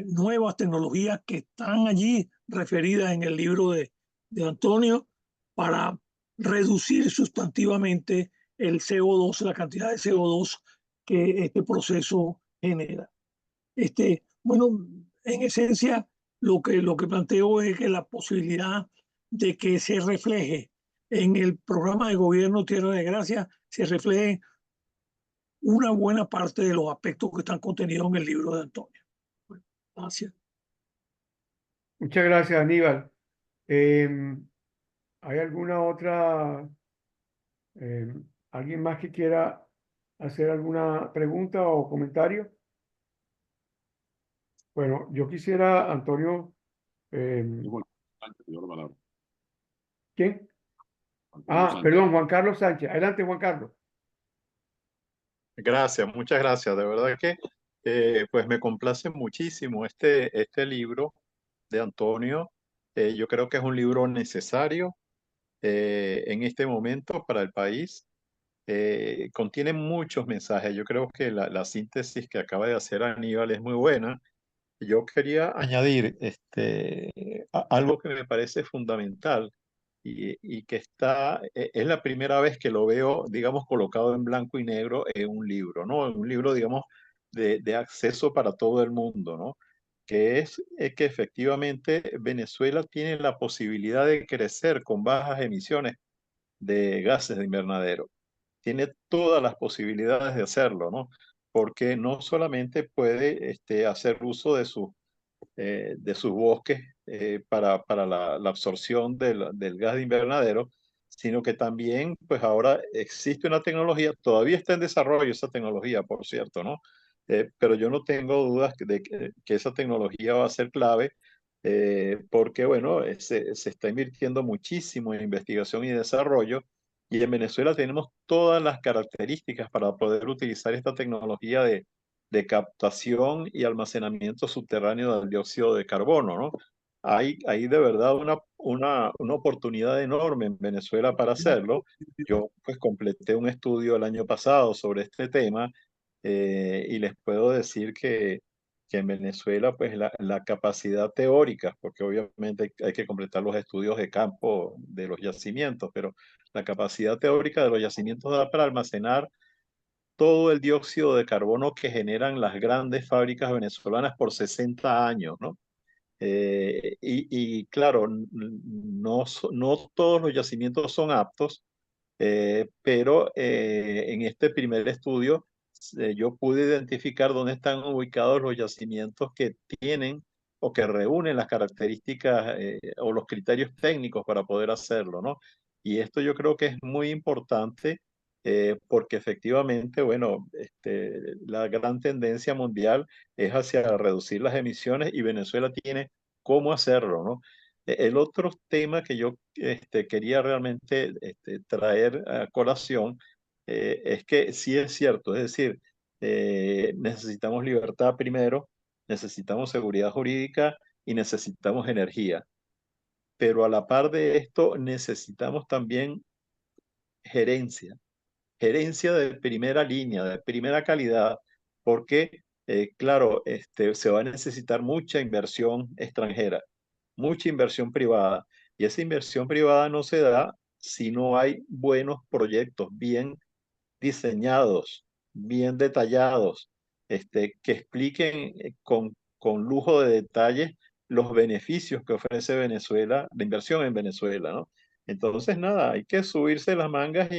Speaker 9: nuevas tecnologías que están allí referidas en el libro de Antonio, para reducir sustantivamente el CO2, la cantidad de CO2 que este proceso genera. Bueno, en esencia, lo que planteo es que la posibilidad de que se refleje en el programa de gobierno Tierra de Gracia, se refleje una buena parte de los aspectos que están contenidos en el libro de Antonio. Gracias.
Speaker 2: Muchas gracias, Aníbal. ¿Hay alguna otra, alguien más que quiera hacer alguna pregunta o comentario? Bueno, yo quisiera, Antonio,
Speaker 3: Y bueno, antes de dar la palabra,
Speaker 2: ¿quién?
Speaker 3: Antonio Sánchez.
Speaker 2: Perdón, Juan Carlos Sánchez. Adelante, Juan Carlos.
Speaker 10: Gracias, muchas gracias. De verdad que pues me complace muchísimo este libro de Antonio. Yo creo que es un libro necesario en este momento para el país. Contiene muchos mensajes. Yo creo que la síntesis que acaba de hacer Aníbal es muy buena. Yo quería añadir algo que me parece fundamental y que es la primera vez que lo veo, digamos, colocado en blanco y negro en un libro, ¿no? En un libro, digamos, de acceso para todo el mundo, ¿no? Que es que efectivamente Venezuela tiene la posibilidad de crecer con bajas emisiones de gases de invernadero. Tiene todas las posibilidades de hacerlo, ¿no? Porque no solamente puede hacer uso de sus bosques para la absorción del gas de invernadero, sino que también, pues ahora existe una tecnología, todavía está en desarrollo esa tecnología, por cierto, ¿no? Pero yo no tengo dudas de que esa tecnología va a ser clave, porque, bueno, se está invirtiendo muchísimo en investigación y desarrollo, y en Venezuela tenemos todas las características para poder utilizar esta tecnología de captación y almacenamiento subterráneo del dióxido de carbono, ¿no? Hay de verdad una oportunidad enorme en Venezuela para hacerlo. Yo pues completé un estudio el año pasado sobre este tema y les puedo decir que en Venezuela pues la capacidad teórica, porque obviamente hay que completar los estudios de campo de los yacimientos, pero la capacidad teórica de los yacimientos da para almacenar todo el dióxido de carbono que generan las grandes fábricas venezolanas por 60 años, ¿no? Y claro, no todos los yacimientos son aptos, pero en este primer estudio yo pude identificar dónde están ubicados los yacimientos que tienen o que reúnen las características o los criterios técnicos para poder hacerlo, ¿no? Y esto yo creo que es muy importante porque efectivamente, bueno, la gran tendencia mundial es hacia reducir las emisiones y Venezuela tiene cómo hacerlo, ¿no? El otro tema que yo quería realmente traer a colación es que sí es cierto, es decir, necesitamos libertad primero, necesitamos seguridad jurídica y necesitamos energía. Pero a la par de esto necesitamos también gerencia, gerencia de primera línea, de primera calidad, porque, claro, se va a necesitar mucha inversión extranjera, mucha inversión privada, y esa inversión privada no se da si no hay buenos proyectos bien diseñados, bien detallados, que expliquen con lujo de detalles los beneficios que ofrece Venezuela, la inversión en Venezuela, ¿no? Entonces, nada, hay que subirse las mangas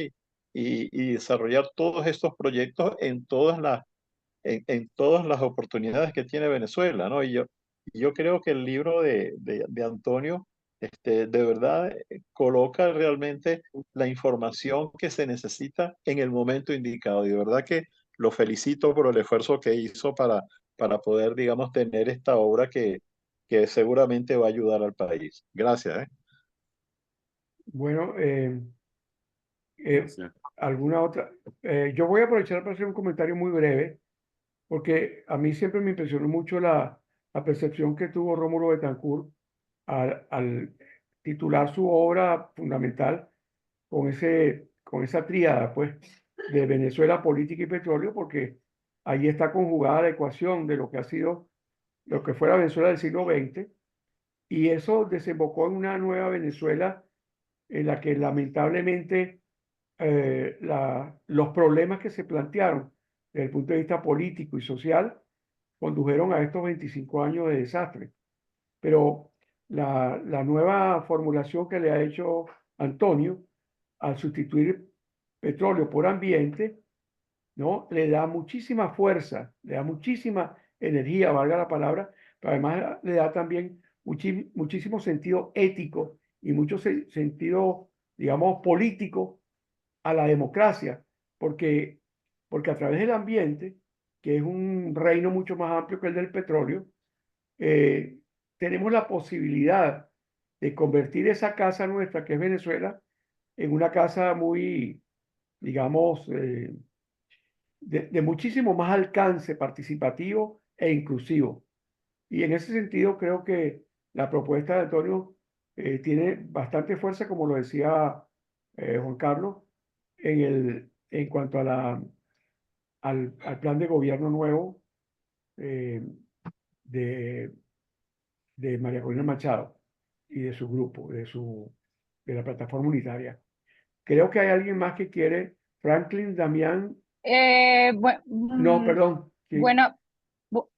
Speaker 10: y desarrollar todos estos proyectos en todas las oportunidades que tiene Venezuela, ¿no? Y yo creo que el libro de Antonio, de verdad, coloca realmente la información que se necesita en el momento indicado. Y de verdad que lo felicito por el esfuerzo que hizo para poder, digamos, tener esta obra que seguramente va a ayudar al país. Gracias, ¿eh?
Speaker 2: Bueno,
Speaker 3: Gracias.
Speaker 2: ¿alguna otra? Yo voy a aprovechar para hacer un comentario muy breve, porque a mí siempre me impresionó mucho la percepción que tuvo Rómulo Betancourt al titular su obra fundamental con esa tríada, pues, de Venezuela, política y petróleo, porque ahí está conjugada la ecuación de lo que ha sido, lo que fue la Venezuela del siglo XX, y eso desembocó en una nueva Venezuela en la que lamentablemente los problemas que se plantearon desde el punto de vista político y social condujeron a estos 25 años de desastre. Pero la nueva formulación que le ha hecho Antonio al sustituir petróleo por ambiente, ¿no? Le da muchísima fuerza, le da muchísima energía, valga la palabra, pero además le da también muchísimo sentido ético y mucho sentido, digamos, político a la democracia, porque, porque a través del ambiente, que es un reino mucho más amplio que el del petróleo, eh, tenemos la posibilidad de convertir esa casa nuestra, que es Venezuela, en una casa muy, digamos, de muchísimo más alcance participativo e inclusivo. Y en ese sentido creo que la propuesta de Antonio tiene bastante fuerza, como lo decía Juan Carlos, en cuanto a al plan de gobierno nuevo eh, de, de María Corina Machado y de su grupo, de la plataforma unitaria. Creo que hay alguien más que quiere. Franklin, Damián. No, perdón. ¿Quién?
Speaker 11: Bueno,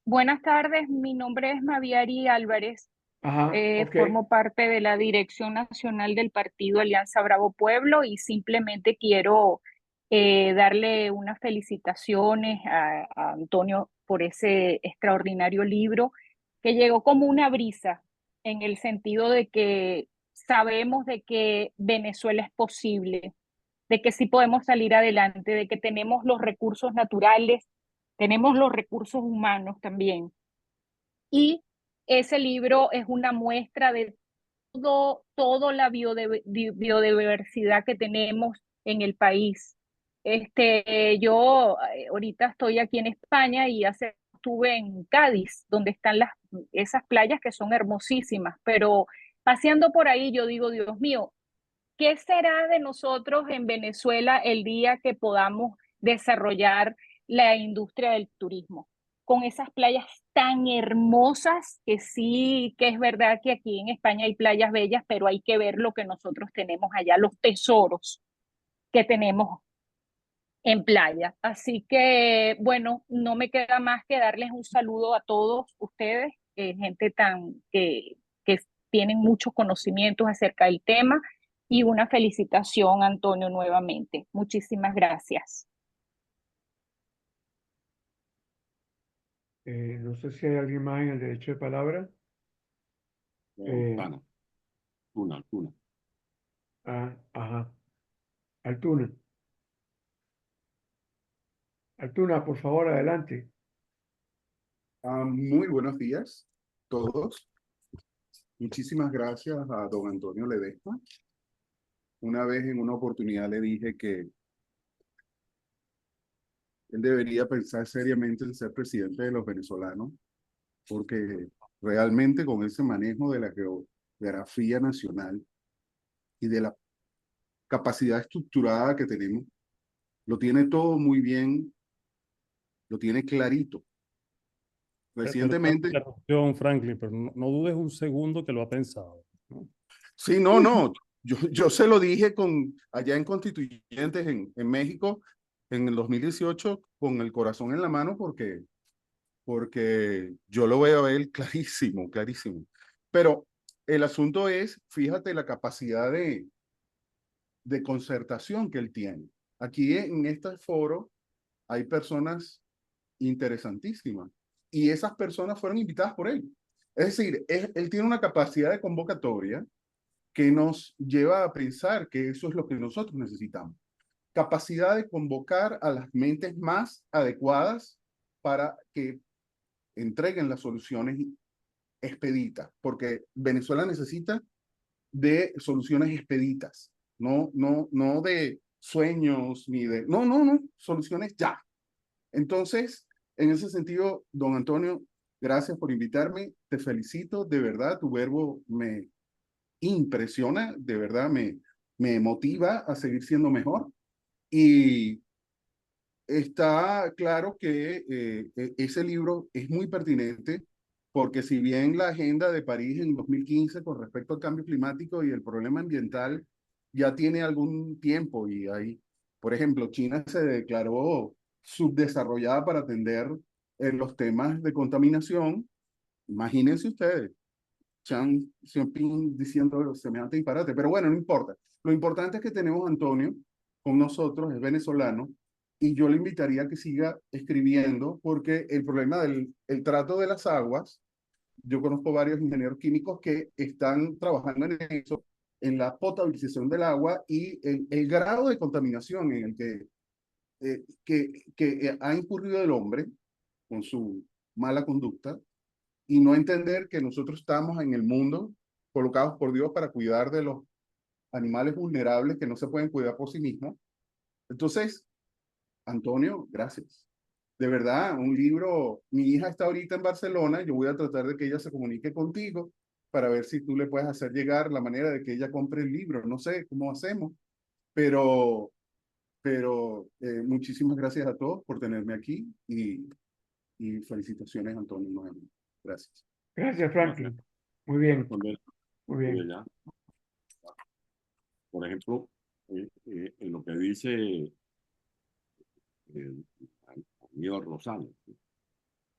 Speaker 11: buenas tardes, mi nombre es Maviari Álvarez.
Speaker 2: Ajá, ok.
Speaker 11: Formo parte de la Dirección Nacional del Partido Alianza Bravo Pueblo y simplemente quiero darle unas felicitaciones a Antonio por ese extraordinario libro que llegó como una brisa en el sentido de que sabemos de que Venezuela es posible, de que sí podemos salir adelante, de que tenemos los recursos naturales, tenemos los recursos humanos también. Y ese libro es una muestra de toda la biodiversidad que tenemos en el país. Yo ahorita estoy aquí en España y estuve en Cádiz, donde están esas playas que son hermosísimas, pero paseando por ahí yo digo, Dios mío, ¿qué será de nosotros en Venezuela el día que podamos desarrollar la industria del turismo? Con esas playas tan hermosas que sí, que es verdad que aquí en España hay playas bellas, pero hay que ver lo que nosotros tenemos allá, los tesoros que tenemos en playa. Así que, bueno, no me queda más que darles un saludo a todos ustedes, gente que tienen muchos conocimientos acerca del tema, y una felicitación, Antonio, nuevamente. Muchísimas gracias.
Speaker 2: No sé si hay alguien más en el derecho de palabra.
Speaker 3: Altuna.
Speaker 2: Ajá. Altuna. Altuna, por favor, adelante.
Speaker 4: Muy buenos días a todos. Muchísimas gracias a don Antonio Ledesma. Una vez en una oportunidad le dije que él debería pensar seriamente en ser presidente de los venezolanos, porque realmente con ese manejo de la geografía nacional y de la capacidad estructurada que tenemos, lo tiene todo muy bien, lo tiene clarito. Recientemente...
Speaker 7: Franklin, pero no dudes un segundo que lo ha pensado, ¿no?
Speaker 4: Sí, no. Yo se lo dije allá en Constituyentes en México en el 2018 con el corazón en la mano porque yo lo veo a él clarísimo. Pero el asunto es, fíjate la capacidad de concertación que él tiene. Aquí en este foro hay personas interesantísimas y esas personas fueron invitadas por él. Es decir, él tiene una capacidad de convocatoria que nos lleva a pensar que eso es lo que nosotros necesitamos. Capacidad de convocar a las mentes más adecuadas para que entreguen las soluciones expeditas, porque Venezuela necesita de soluciones expeditas, no de sueños ni de... No, soluciones ya. Entonces, en ese sentido, don Antonio, gracias por invitarme, te felicito, de verdad, tu verbo me impresiona, de verdad me motiva a seguir siendo mejor. Y está claro que ese libro es muy pertinente porque si bien la agenda de París en 2015 con respecto al cambio climático y el problema ambiental ya tiene algún tiempo y hay Por ejemplo, China se declaró subdesarrollada para atender los temas de contaminación. Imagínense ustedes, Xi Jinping diciendo semejante disparate. Pero bueno, no importa. Lo importante es que tenemos a Antonio con nosotros, es venezolano, y yo le invitaría a que siga escribiendo, porque el problema del el trato de las aguas, yo conozco varios ingenieros químicos que están trabajando en eso, en la potabilización del agua y el grado de contaminación en el que ha incurrido el hombre con su mala conducta, y no entender que nosotros estamos en el mundo colocados por Dios para cuidar de los animales vulnerables que no se pueden cuidar por sí mismos. Entonces, Antonio, gracias. De verdad, un libro, mi hija está ahorita en Barcelona, yo voy a tratar de que ella se comunique contigo para ver si tú le puedes hacer llegar la manera de que ella compre el libro. No sé cómo hacemos, pero, muchísimas gracias a todos por tenerme aquí y felicitaciones, Antonio, nuevamente. Gracias.
Speaker 2: Gracias, Franklin. Muy bien,
Speaker 3: Responder
Speaker 2: muy bien.
Speaker 3: ya. Por ejemplo, en lo que dice Aníbal Rosales,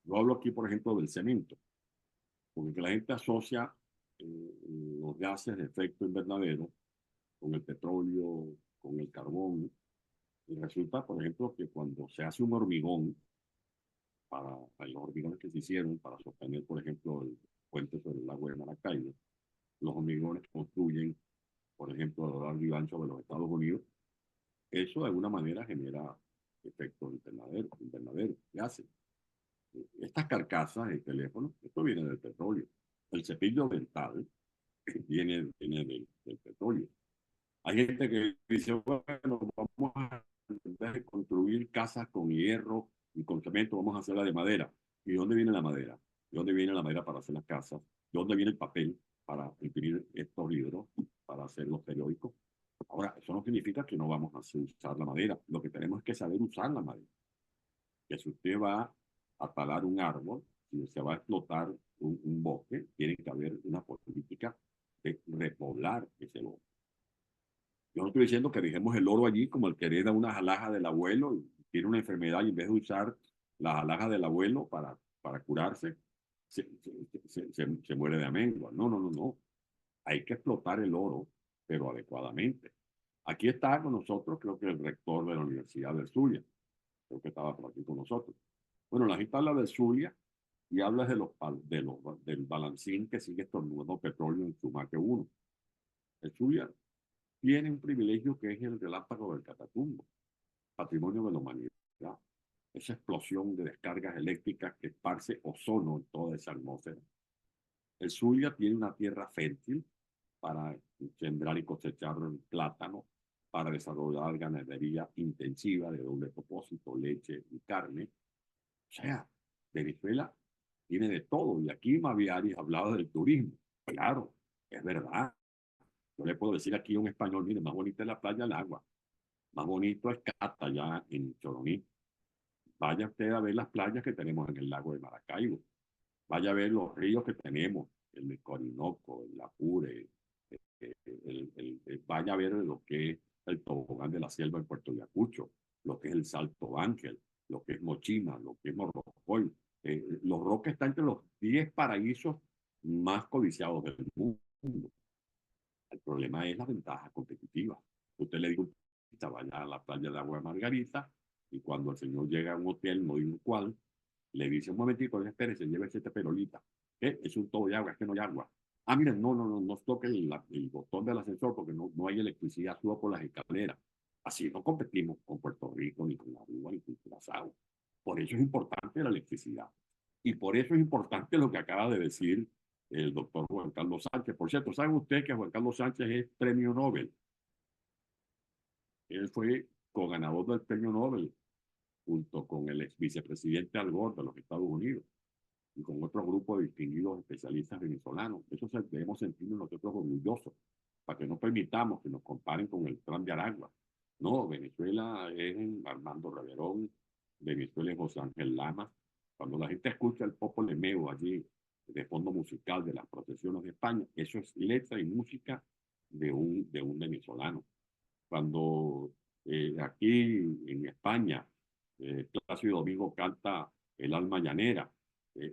Speaker 3: yo hablo aquí, por ejemplo, del cemento, porque la gente asocia los gases de efecto invernadero con el petróleo, con el carbón, y resulta, por ejemplo, que cuando se hace un hormigón, para los hormigones que se hicieron para sostener, por ejemplo, el puente sobre el lago de Maracaibo, los hormigones construyen, por ejemplo, a lo largo y ancho de los Estados Unidos, eso de alguna manera genera efectos invernadero, gases. Estas carcasas de teléfono, esto viene del petróleo. El cepillo dental viene del petróleo. Hay gente que dice, bueno, vamos a en vez de construir casas con hierro y con cemento, vamos a hacerla de madera. ¿Y dónde viene la madera? ¿De dónde viene la madera para hacer las casas? ¿De dónde viene el papel para imprimir estos libros, para hacer los periódicos? Ahora, eso no significa que no vamos a usar la madera. Lo que tenemos es que saber usar la madera. Que si usted va a talar un árbol, si se va a explotar un bosque, tiene que haber una política de repoblar ese bosque. Yo no estoy diciendo que dejemos el oro allí como el que hereda unas alhajas del abuelo y tiene una enfermedad y en vez de usar las alhajas del abuelo para curarse, se muere de amengua. No, no, no, no. Hay que explotar el oro, pero adecuadamente. Aquí está con nosotros, creo que el rector de la Universidad del Zulia, creo que estaba por aquí con nosotros. Bueno, la gente habla del Zulia y habla del balancín que sigue estornudando petróleo en su Sumaque 1. El Zulia tiene un privilegio que es el relámpago del Catatumbo, patrimonio de la humanidad. Esa explosión de descargas eléctricas que esparce ozono en toda esa atmósfera. El Zulia tiene una tierra fértil para sembrar y cosechar plátano, para desarrollar ganadería intensiva de doble propósito, leche y carne. O sea, Venezuela tiene de todo. Y aquí Maviari hablaba del turismo. Claro, es verdad. Yo le puedo decir aquí a un español, mire, más bonita es la playa del agua. Más bonito es Cata, allá en Choroní. Vaya usted a ver las playas que tenemos en el lago de Maracaibo. Vaya a ver los ríos que tenemos, el de Orinoco, el Apure, vaya a ver lo que es el tobogán de la selva en Puerto Ayacucho, lo que es el Salto Ángel, lo que es Mochima, lo que es Morrocoy. Los Roques están entre los 10 paraísos más codiciados del mundo. El problema es la ventaja competitiva. Usted le dice, vaya a la playa de Agua de Margarita, y cuando el señor llega a un hotel, no digo cuál, le dice un momentito, espérese, llévese este perolita. ¿Qué? Es un todo de agua, es que no hay agua. Ah, miren, no toque el botón del ascensor porque no hay electricidad, suba por las escaleras. Así no competimos con Puerto Rico, ni con Aruba, ni con Curazao. Por eso es importante la electricidad. Y por eso es importante lo que acaba de decir el doctor Juan Carlos Sánchez. Por cierto, ¿saben ustedes que Juan Carlos Sánchez es premio Nobel? Él fue co-ganador del premio Nobel junto con el ex vicepresidente Al Gore de los Estados Unidos y con otro grupo de distinguidos especialistas venezolanos. Eso debemos sentirnos nosotros orgullosos, para que no permitamos que nos comparen con el Plan de Aragua. No, Venezuela es Armando Reverón, Venezuela es José Ángel Lama. Cuando la gente escucha el Popol Vuh allí, de fondo musical de las procesiones de España, eso es letra y música de un venezolano. Cuando Aquí en España, Plácido Domingo canta El alma llanera.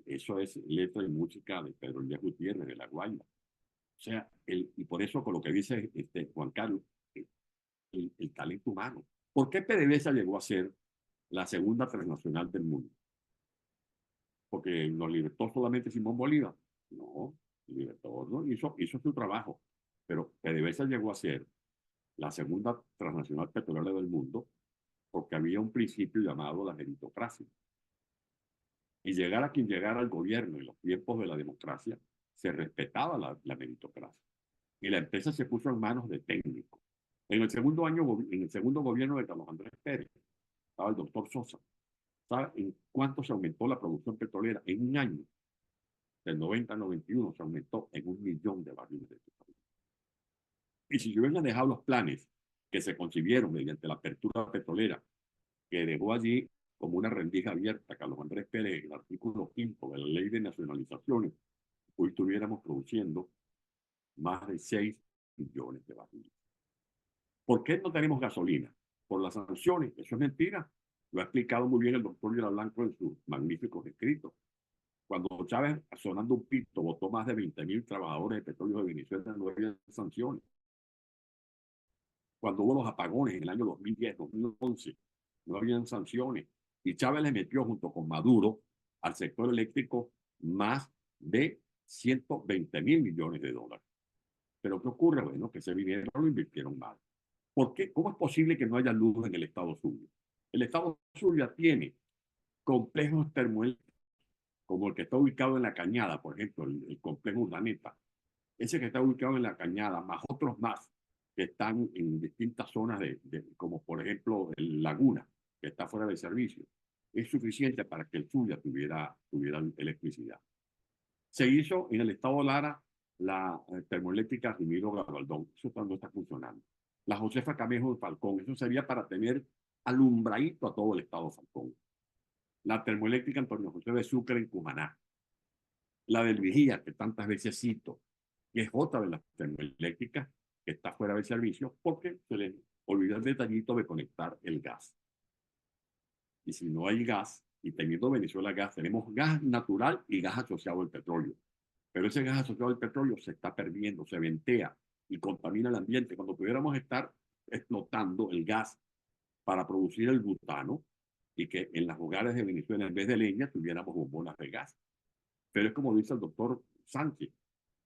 Speaker 3: Eso es letra y música de Pedro Elías Gutiérrez, de La Guaira. O sea, y por eso con lo que dice Juan Carlos, el talento humano. ¿Por qué PDVSA llegó a ser la segunda transnacional del mundo? ¿Porque nos libertó solamente Simón Bolívar? No, libertó, ¿no? Hizo su trabajo. Pero PDVSA llegó a ser la segunda transnacional petrolera del mundo porque había un principio llamado la meritocracia. Y llegar a quien llegara al gobierno en los tiempos de la democracia, se respetaba la meritocracia. Y la empresa se puso en manos de técnicos. En el segundo gobierno de Carlos Andrés Pérez, estaba el doctor Sosa. ¿Sabe en cuánto se aumentó la producción petrolera? En un año, del 90 al 91, se aumentó en 1 millón de barriles de petróleo. Y si yo hubiera dejado los planes que se concibieron mediante la apertura petrolera, que dejó allí como una rendija abierta Carlos Andrés Pérez en el artículo 5 de la Ley de Nacionalizaciones, hoy estuviéramos produciendo más de 6 millones de barriles. ¿Por qué no tenemos gasolina? Por las sanciones. Eso es mentira. Lo ha explicado muy bien el doctor Vila Blanco en sus magníficos escritos. Cuando Chávez, sonando un pito, votó más de 20.000 trabajadores de petróleo de Venezuela, no había sanciones. Cuando hubo los apagones en el año 2010, 2011, no habían sanciones. Y Chávez le metió junto con Maduro al sector eléctrico más de 120.000 millones de dólares. Pero ¿qué ocurre? Bueno, que ese dinero lo invirtieron mal. ¿Por qué? ¿Cómo es posible que no haya luz en el estado Zulia? El estado Zulia tiene complejos termoeléctricos, como el que está ubicado en La Cañada, por ejemplo, el complejo Urdaneta. Ese que está ubicado en La Cañada, más otros más que están en distintas zonas, como por ejemplo el Laguna, que está fuera de servicio, es suficiente para que el Zulia tuviera electricidad. Se hizo en el estado Lara la termoeléctrica Rimiro Gabaldón. Eso no está funcionando. La Josefa Camejo de Falcón. Eso sería para tener alumbradito a todo el estado Falcón. La termoeléctrica Antonio José de Sucre en Cumaná. La del Vigía, que tantas veces cito, que es otra de las termoeléctricas que está fuera de servicio porque se le olvidó el detallito de conectar el gas. Y si no hay gas, y teniendo Venezuela gas, tenemos gas natural y gas asociado al petróleo. Pero ese gas asociado al petróleo se está perdiendo, se ventea y contamina el ambiente. Cuando pudiéramos estar explotando el gas para producir el butano y que en los hogares de Venezuela, en vez de leña, tuviéramos bombonas de gas. Pero es como dice el doctor Sánchez,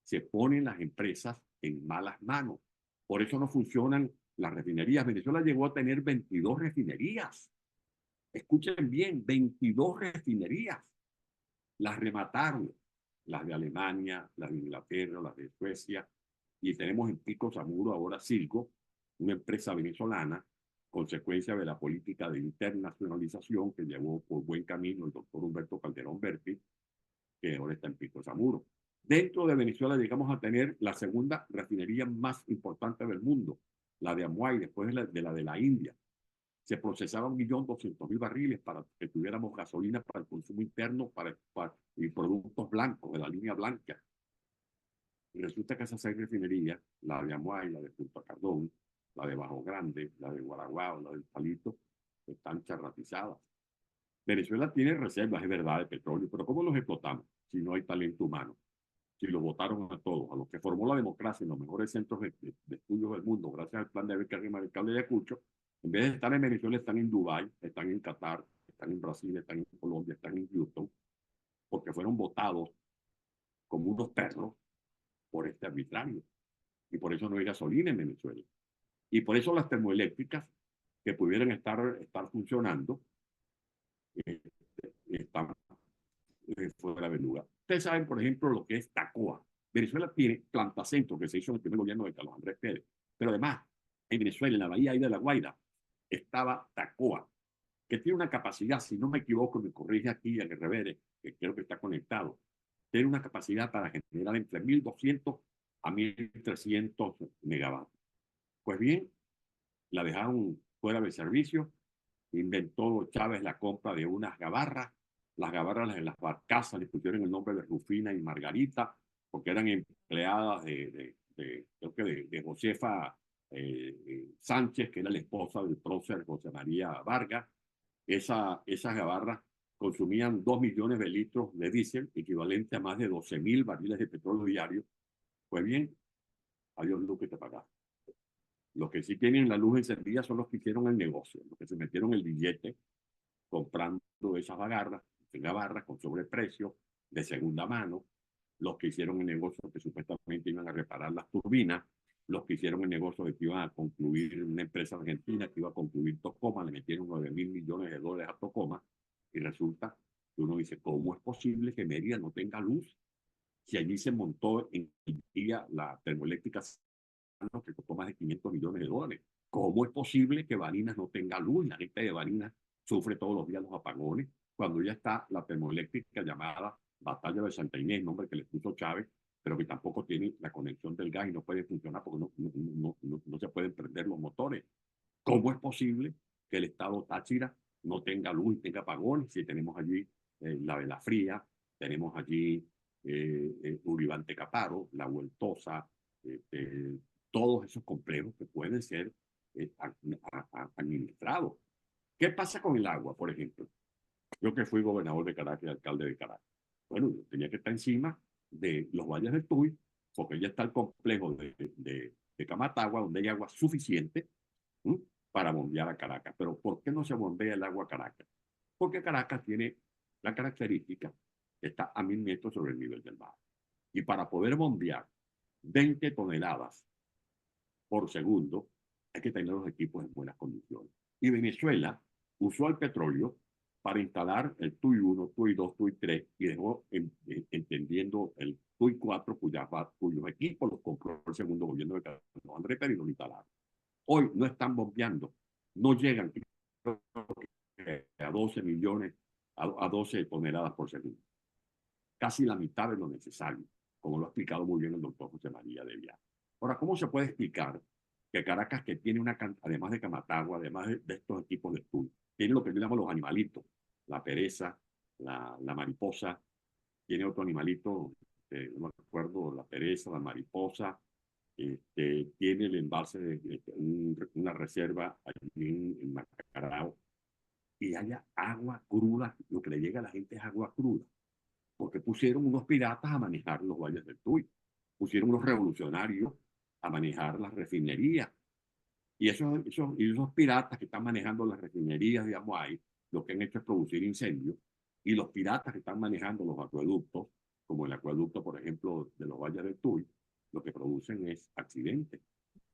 Speaker 3: se ponen las empresas en malas manos. Por eso no funcionan las refinerías. Venezuela llegó a tener 22 refinerías. Escuchen bien, 22 refinerías. Las remataron, las de Alemania, las de Inglaterra, las de Suecia, y tenemos en Pico Zamuro ahora Circo, una empresa venezolana, consecuencia de la política de internacionalización que llevó por buen camino el doctor Humberto Calderón Berti, que ahora está en Pico Zamuro. Dentro de Venezuela llegamos a tener la segunda refinería más importante del mundo, la de Amuay, después de la India. Se procesaban 1.200.000 barriles para que tuviéramos gasolina para el consumo interno y productos blancos, de la línea blanca. Y resulta que esas 6 refinerías, la de Amuay, la de Punta Cardón, la de Bajo Grande, la de Guaraguao, la del Palito, están charratizadas. Venezuela tiene reservas, es verdad, de petróleo, pero ¿cómo los explotamos si no hay talento humano? Si los votaron a todos, a los que formó la democracia en los mejores centros de estudios del mundo, gracias al plan de beca radical de Ayacucho, en vez de estar en Venezuela, están en Dubái, están en Qatar, están en Brasil, están en Colombia, están en Houston, porque fueron votados como unos perros por este arbitrario. Y por eso no hay gasolina en Venezuela. Y por eso las termoeléctricas que pudieran estar funcionando están fuera de lugar. Ustedes saben, por ejemplo, lo que es Tacoa. Venezuela tiene Plantacentro, que se hizo en el primer gobierno de Carlos Andrés Pérez. Pero además, en Venezuela, en la bahía de La Guaira, estaba Tacoa, que tiene una capacidad, si no me equivoco, me corrige aquí en el revés, que creo que está conectado, tiene una capacidad para generar entre 1.200 a 1.300 megavatios. Pues bien, la dejaron fuera de servicio, inventó Chávez la compra de unas gabarras, las gabarras en las barcazas le pusieron el nombre de Rufina y Margarita, porque eran empleadas de Josefa Sánchez, que era la esposa del prócer José María Vargas. Esas gabarras consumían 2 millones de litros de diésel, equivalente a más de 12.000 barriles de petróleo diario. Pues bien, adiós luz que te pagaste. Los que sí tienen la luz encendida son los que hicieron el negocio, los que se metieron el billete comprando esas gabarras con sobreprecio de segunda mano, los que hicieron el negocio que supuestamente iban a reparar las turbinas, los que hicieron el negocio de que iban a concluir una empresa argentina que iba a concluir Tocoma, le metieron 9.000 millones de dólares a Tocoma, y resulta que uno dice, ¿cómo es posible que Mérida no tenga luz? Si allí se montó en el día la termoeléctrica que costó más de 500 millones de dólares. ¿Cómo es posible que Barinas no tenga luz? La gente de Barinas sufre todos los días los apagones, cuando ya está la termoeléctrica llamada Batalla de Santa Inés, nombre que le puso Chávez, pero que tampoco tiene la conexión del gas y no puede funcionar porque no se pueden prender los motores. ¿Cómo es posible que el estado Táchira no tenga luz y tenga apagones? Si tenemos allí la Vela Fría, tenemos allí Uribante Caparo, La Vueltosa, todos esos complejos que pueden ser administrados. ¿Qué pasa con el agua, por ejemplo? Yo que fui gobernador de Caracas y alcalde de Caracas. Bueno, yo tenía que estar encima de los valles del Tuy, porque ya está el complejo de Camatagua, donde hay agua suficiente para bombear a Caracas. Pero ¿por qué no se bombea el agua a Caracas? Porque Caracas tiene la característica que está a 1.000 metros sobre el nivel del mar. Y para poder bombear 20 toneladas por segundo, hay que tener los equipos en buenas condiciones. Y Venezuela usó el petróleo para instalar el TUI 1, TUI 2, TUI 3 y dejó entendiendo el TUI 4, cuyos equipos los compró el segundo gobierno de Carlos Andrés Pérez y los instalaron. Hoy no están bombeando, no llegan a 12 millones, a 12 toneladas por segundo. Casi la mitad de lo necesario, como lo ha explicado muy bien el doctor José María de Vial. Ahora, ¿cómo se puede explicar que Caracas, que tiene además de Camatagua, además de estos equipos de estudio, tiene lo que yo llamo los animalitos, la pereza, la mariposa, tiene otro animalito, no me acuerdo, la pereza, la mariposa, tiene el embalse de una reserva allí en Macarao, y haya agua cruda, lo que le llega a la gente es agua cruda, porque pusieron unos piratas a manejar los valles del Tuy, pusieron unos revolucionarios a manejar las refinerías, y esos piratas que están manejando las refinerías, digamos, ahí, lo que han hecho es producir incendios, y los piratas que están manejando los acueductos, como el acueducto, por ejemplo, de los valles del Tuy, lo que producen es accidentes.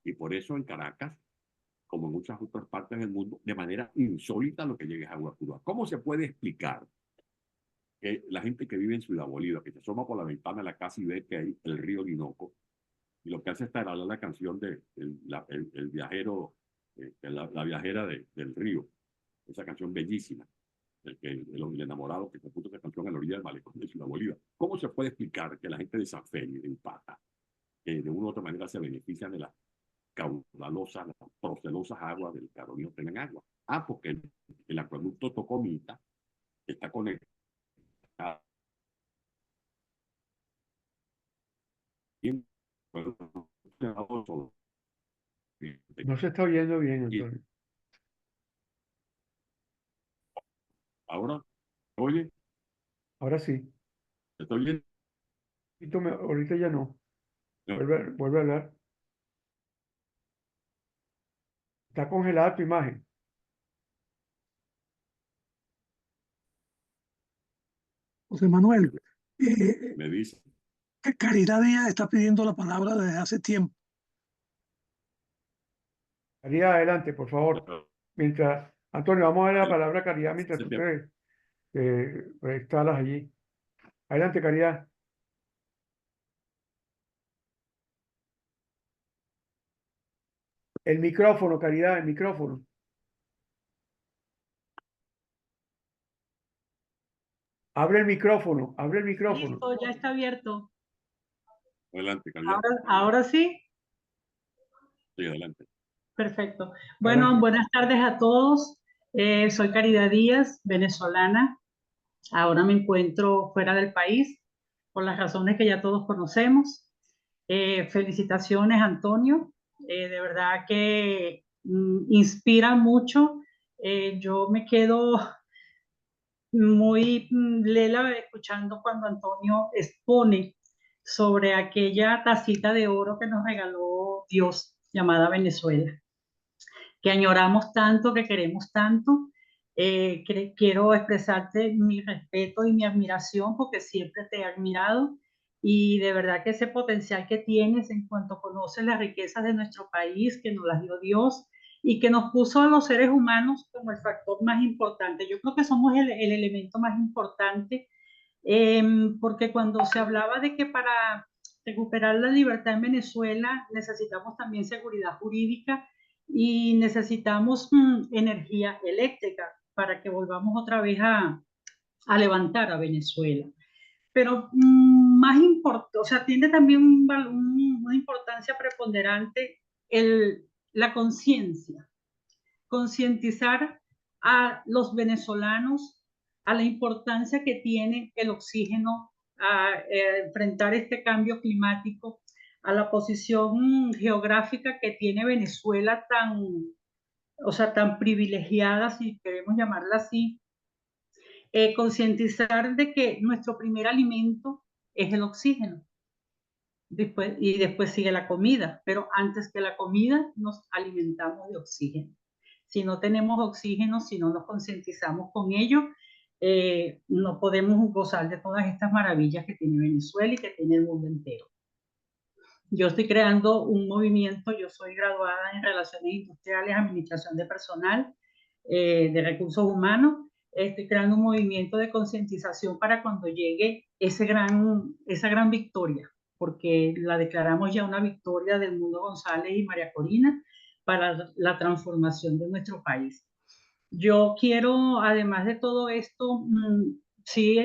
Speaker 3: Y por eso en Caracas, como en muchas otras partes del mundo, de manera insólita lo que llega es agua cruda. ¿Cómo se puede explicar que la gente que vive en Ciudad Bolívar, que se asoma por la ventana de la casa y ve que hay el río Orinoco, y lo que hace es hablar la canción de el viajero, la viajera del río, esa canción bellísima, el enamorado que compuso esa canción a la orilla del malecón de Ciudad Bolívar? ¿Cómo se puede explicar que la gente de San Félix, de Upata, que de una u otra manera se benefician de las caudalosas, las procelosas aguas del Carolino, tengan agua? Porque el acueducto Tocomita está conectado.
Speaker 2: No se está oyendo bien, Antonio.
Speaker 3: Ahora, oye.
Speaker 2: Ahora sí.
Speaker 3: ¿Está oyendo?
Speaker 2: Ahorita ya no. Vuelve a hablar. Está congelada tu imagen.
Speaker 9: José Manuel,
Speaker 3: me dice.
Speaker 9: Caridad Díaz está pidiendo la palabra desde hace tiempo.
Speaker 2: Caridad, adelante, por favor. Mientras, Antonio, vamos a dar la palabra a Caridad mientras tú te instalas allí. Adelante, Caridad. El micrófono, Caridad, el micrófono. Abre el micrófono, abre el micrófono.
Speaker 12: Listo, ya está abierto.
Speaker 3: Adelante, Caridad.
Speaker 12: Ahora sí.
Speaker 3: Sí, adelante.
Speaker 12: Perfecto. Bueno,
Speaker 2: Adelante.
Speaker 12: buenas tardes a todos. Soy Caridad Díaz, venezolana. Ahora me encuentro fuera del país por las razones que ya todos conocemos. Felicitaciones, Antonio. De verdad que inspira mucho. Yo me quedo muy lela escuchando cuando Antonio expone sobre aquella tacita de oro que nos regaló Dios llamada Venezuela, que añoramos tanto, que queremos tanto. Quiero expresarte mi respeto y mi admiración porque siempre te he admirado y de verdad que ese potencial que tienes en cuanto conoces las riquezas de nuestro país, que nos las dio Dios y que nos puso a los seres humanos como el factor más importante. Yo creo que somos el elemento más importante porque cuando se hablaba de que para recuperar la libertad en Venezuela necesitamos también seguridad jurídica y necesitamos energía eléctrica para que volvamos otra vez a levantar a Venezuela. Pero más importante, o sea, tiene también una importancia preponderante la conciencia, concientizar a los venezolanos a la importancia que tiene el oxígeno, a enfrentar este cambio climático, a la posición geográfica que tiene Venezuela tan privilegiada, si queremos llamarla así, concientizar de que nuestro primer alimento es el oxígeno. Después sigue la comida, pero antes que la comida nos alimentamos de oxígeno. Si no tenemos oxígeno, si no nos concientizamos con ello, no podemos gozar de todas estas maravillas que tiene Venezuela y que tiene el mundo entero. Yo estoy creando un movimiento, yo soy graduada en Relaciones Industriales, Administración de Personal, de Recursos Humanos. Estoy creando un movimiento de concientización para cuando llegue esa gran victoria, porque la declaramos ya una victoria del Mundo González y María Corina para la transformación de nuestro país. Yo quiero, además de todo esto, sí,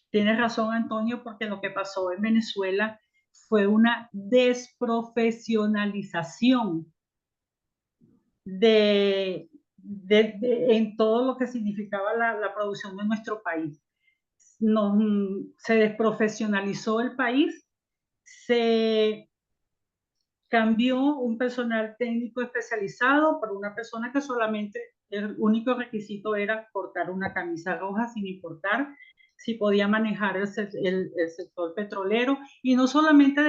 Speaker 12: tienes razón, Antonio, porque lo que pasó en Venezuela fue una desprofesionalización en todo lo que significaba la producción de nuestro país. Se desprofesionalizó el país, se cambió un personal técnico especializado por una persona que solamente el único requisito era portar una camisa roja sin importar si podía manejar el sector petrolero, y no solamente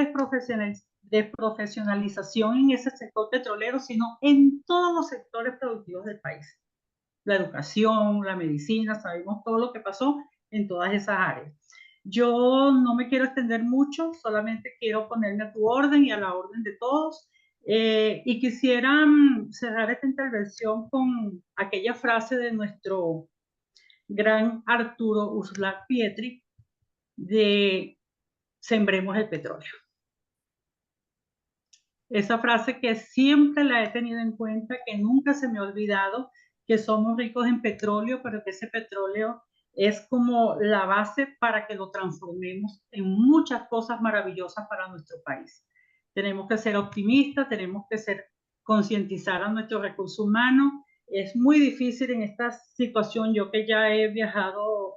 Speaker 12: desprofesionalización en ese sector petrolero, sino en todos los sectores productivos del país. La educación, la medicina, sabemos todo lo que pasó en todas esas áreas. Yo no me quiero extender mucho, solamente quiero ponerme a tu orden y a la orden de todos. Y quisiera cerrar esta intervención con aquella frase de nuestro gran Arturo Uslar Pietri de sembremos el petróleo. Esa frase que siempre la he tenido en cuenta, que nunca se me ha olvidado, que somos ricos en petróleo, pero que ese petróleo es como la base para que lo transformemos en muchas cosas maravillosas para nuestro país. Tenemos que ser optimistas, tenemos que concientizar a nuestro recurso humano. Es muy difícil en esta situación, yo que ya he viajado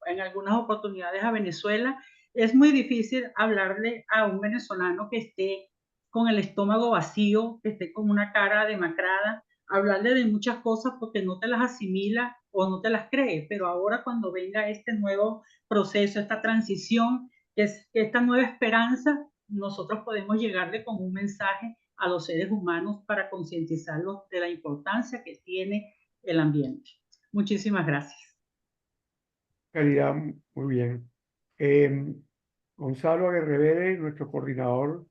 Speaker 12: en algunas oportunidades a Venezuela, es muy difícil hablarle a un venezolano que esté con el estómago vacío, que esté con una cara demacrada, hablarle de muchas cosas porque no te las asimila o no te las cree, pero ahora cuando venga este nuevo proceso, esta transición, esta nueva esperanza, nosotros podemos llegarle con un mensaje a los seres humanos para concientizarlos de la importancia que tiene el ambiente. Muchísimas gracias.
Speaker 2: Caridad, muy bien. Gonzalo Aguerrevere, nuestro coordinador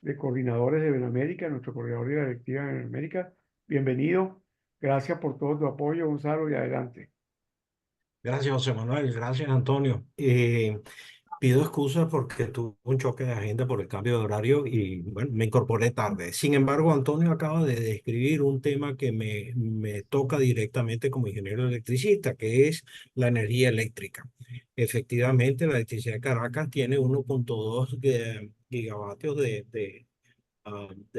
Speaker 2: de coordinadores de Benamérica, nuestro coordinador de la directiva de Benamérica. Bienvenido. Gracias por todo tu apoyo, Gonzalo, y adelante.
Speaker 13: Gracias, José Manuel. Gracias, Antonio. Pido excusas porque tuve un choque de agenda por el cambio de horario y bueno, me incorporé tarde. Sin embargo, Antonio acaba de describir un tema que me toca directamente como ingeniero electricista, que es la energía eléctrica. Efectivamente, la electricidad de Caracas tiene 1.2 gigavatios de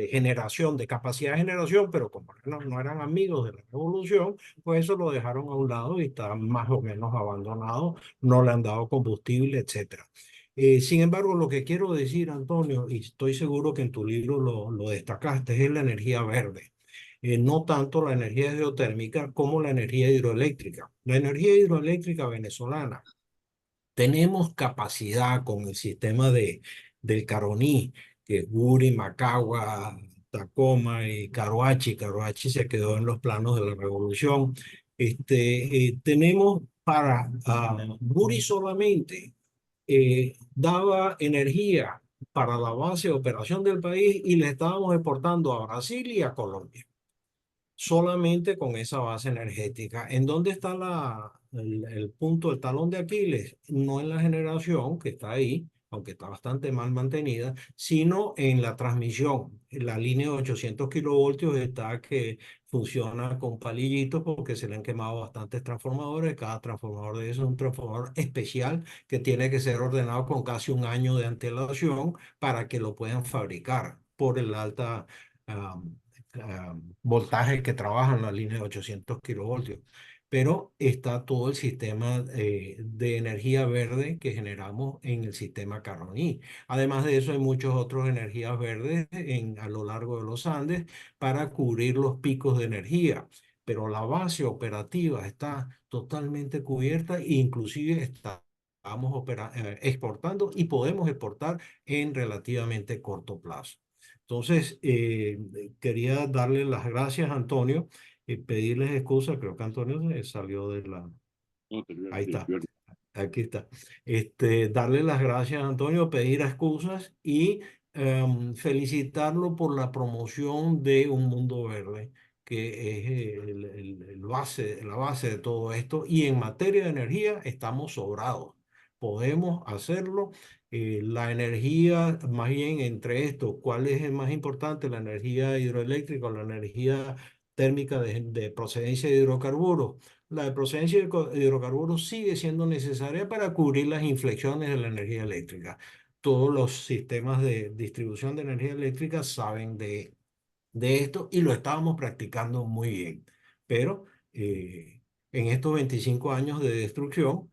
Speaker 13: generación, de capacidad de generación, pero como no eran amigos de la revolución, pues eso lo dejaron a un lado y está más o menos abandonado, no le han dado combustible, etc. Sin embargo, lo que quiero decir, Antonio, y estoy seguro que en tu libro lo destacaste, es la energía verde. No tanto la energía geotérmica como la energía hidroeléctrica. La energía hidroeléctrica venezolana, tenemos capacidad con el sistema del Caroní, que es Guri, Macagua, Tacoma y Caroachi. Caroachi se quedó en los planos de la revolución. Tenemos para Guri solamente daba energía para la base de operación del país y le estábamos exportando a Brasil y a Colombia solamente con esa base energética. ¿En dónde está el punto, el talón de Aquiles? No en la generación, que está ahí, aunque está bastante mal mantenida, sino en la transmisión. La línea de 800 kilovoltios está que funciona con palillitos porque se le han quemado bastantes transformadores. Cada transformador de eso es un transformador especial que tiene que ser ordenado con casi un año de antelación para que lo puedan fabricar por el alta voltaje que trabaja en la línea de 800 kilovoltios. Pero está todo el sistema de energía verde que generamos en el sistema Caroní. Además de eso, hay muchas otras energías verdes a lo largo de los Andes para cubrir los picos de energía. Pero la base operativa está totalmente cubierta e inclusive estamos exportando y podemos exportar en relativamente corto plazo. Entonces, quería darle las gracias a Antonio y pedirles excusas. Creo que Antonio se salió de la...
Speaker 3: No,
Speaker 13: Ahí
Speaker 3: sí,
Speaker 13: está, aquí está. Darle las gracias a Antonio, pedir excusas y felicitarlo por la promoción de Un Mundo Verde, que es la base de todo esto. Y en materia de energía estamos sobrados. Podemos hacerlo. La energía, más bien entre estos, ¿cuál es el más importante? ¿La energía hidroeléctrica o la energía térmica de procedencia de hidrocarburos? La de procedencia de hidrocarburos sigue siendo necesaria para cubrir las inflexiones de la energía eléctrica. Todos los sistemas de distribución de energía eléctrica saben de esto y lo estábamos practicando muy bien. Pero en estos 25 años de destrucción,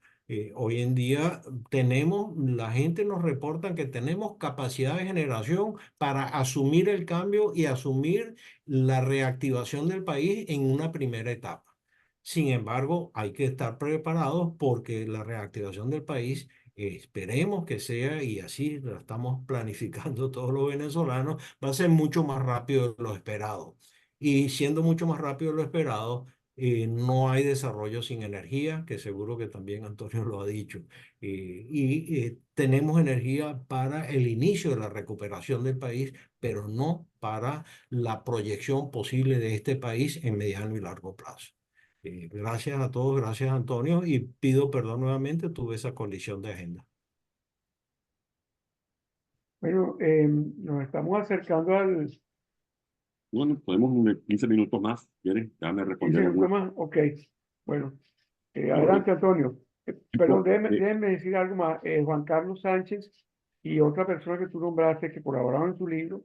Speaker 13: hoy en día la gente nos reporta que tenemos capacidad de generación para asumir el cambio y asumir la reactivación del país en una primera etapa. Sin embargo, hay que estar preparados porque la reactivación del país, esperemos que sea, y así lo estamos planificando todos los venezolanos, va a ser mucho más rápido de lo esperado. Y siendo mucho más rápido de lo esperado, no hay desarrollo sin energía, que seguro que también Antonio lo ha dicho. Tenemos energía para el inicio de la recuperación del país, pero no para la proyección posible de este país en mediano y largo plazo. Gracias a todos, gracias Antonio, y pido perdón nuevamente, tuve esa colisión de agenda.
Speaker 2: Bueno, nos estamos acercando al
Speaker 3: Bueno, podemos 15 minutos más, ¿quieres? Déjame
Speaker 2: 15
Speaker 3: responder
Speaker 2: minutos
Speaker 3: alguna.
Speaker 2: más. Ok, bueno, adelante Antonio. Perdón, déjeme decir algo más. Juan Carlos Sánchez y otra persona que tú nombraste que colaboraron en tu libro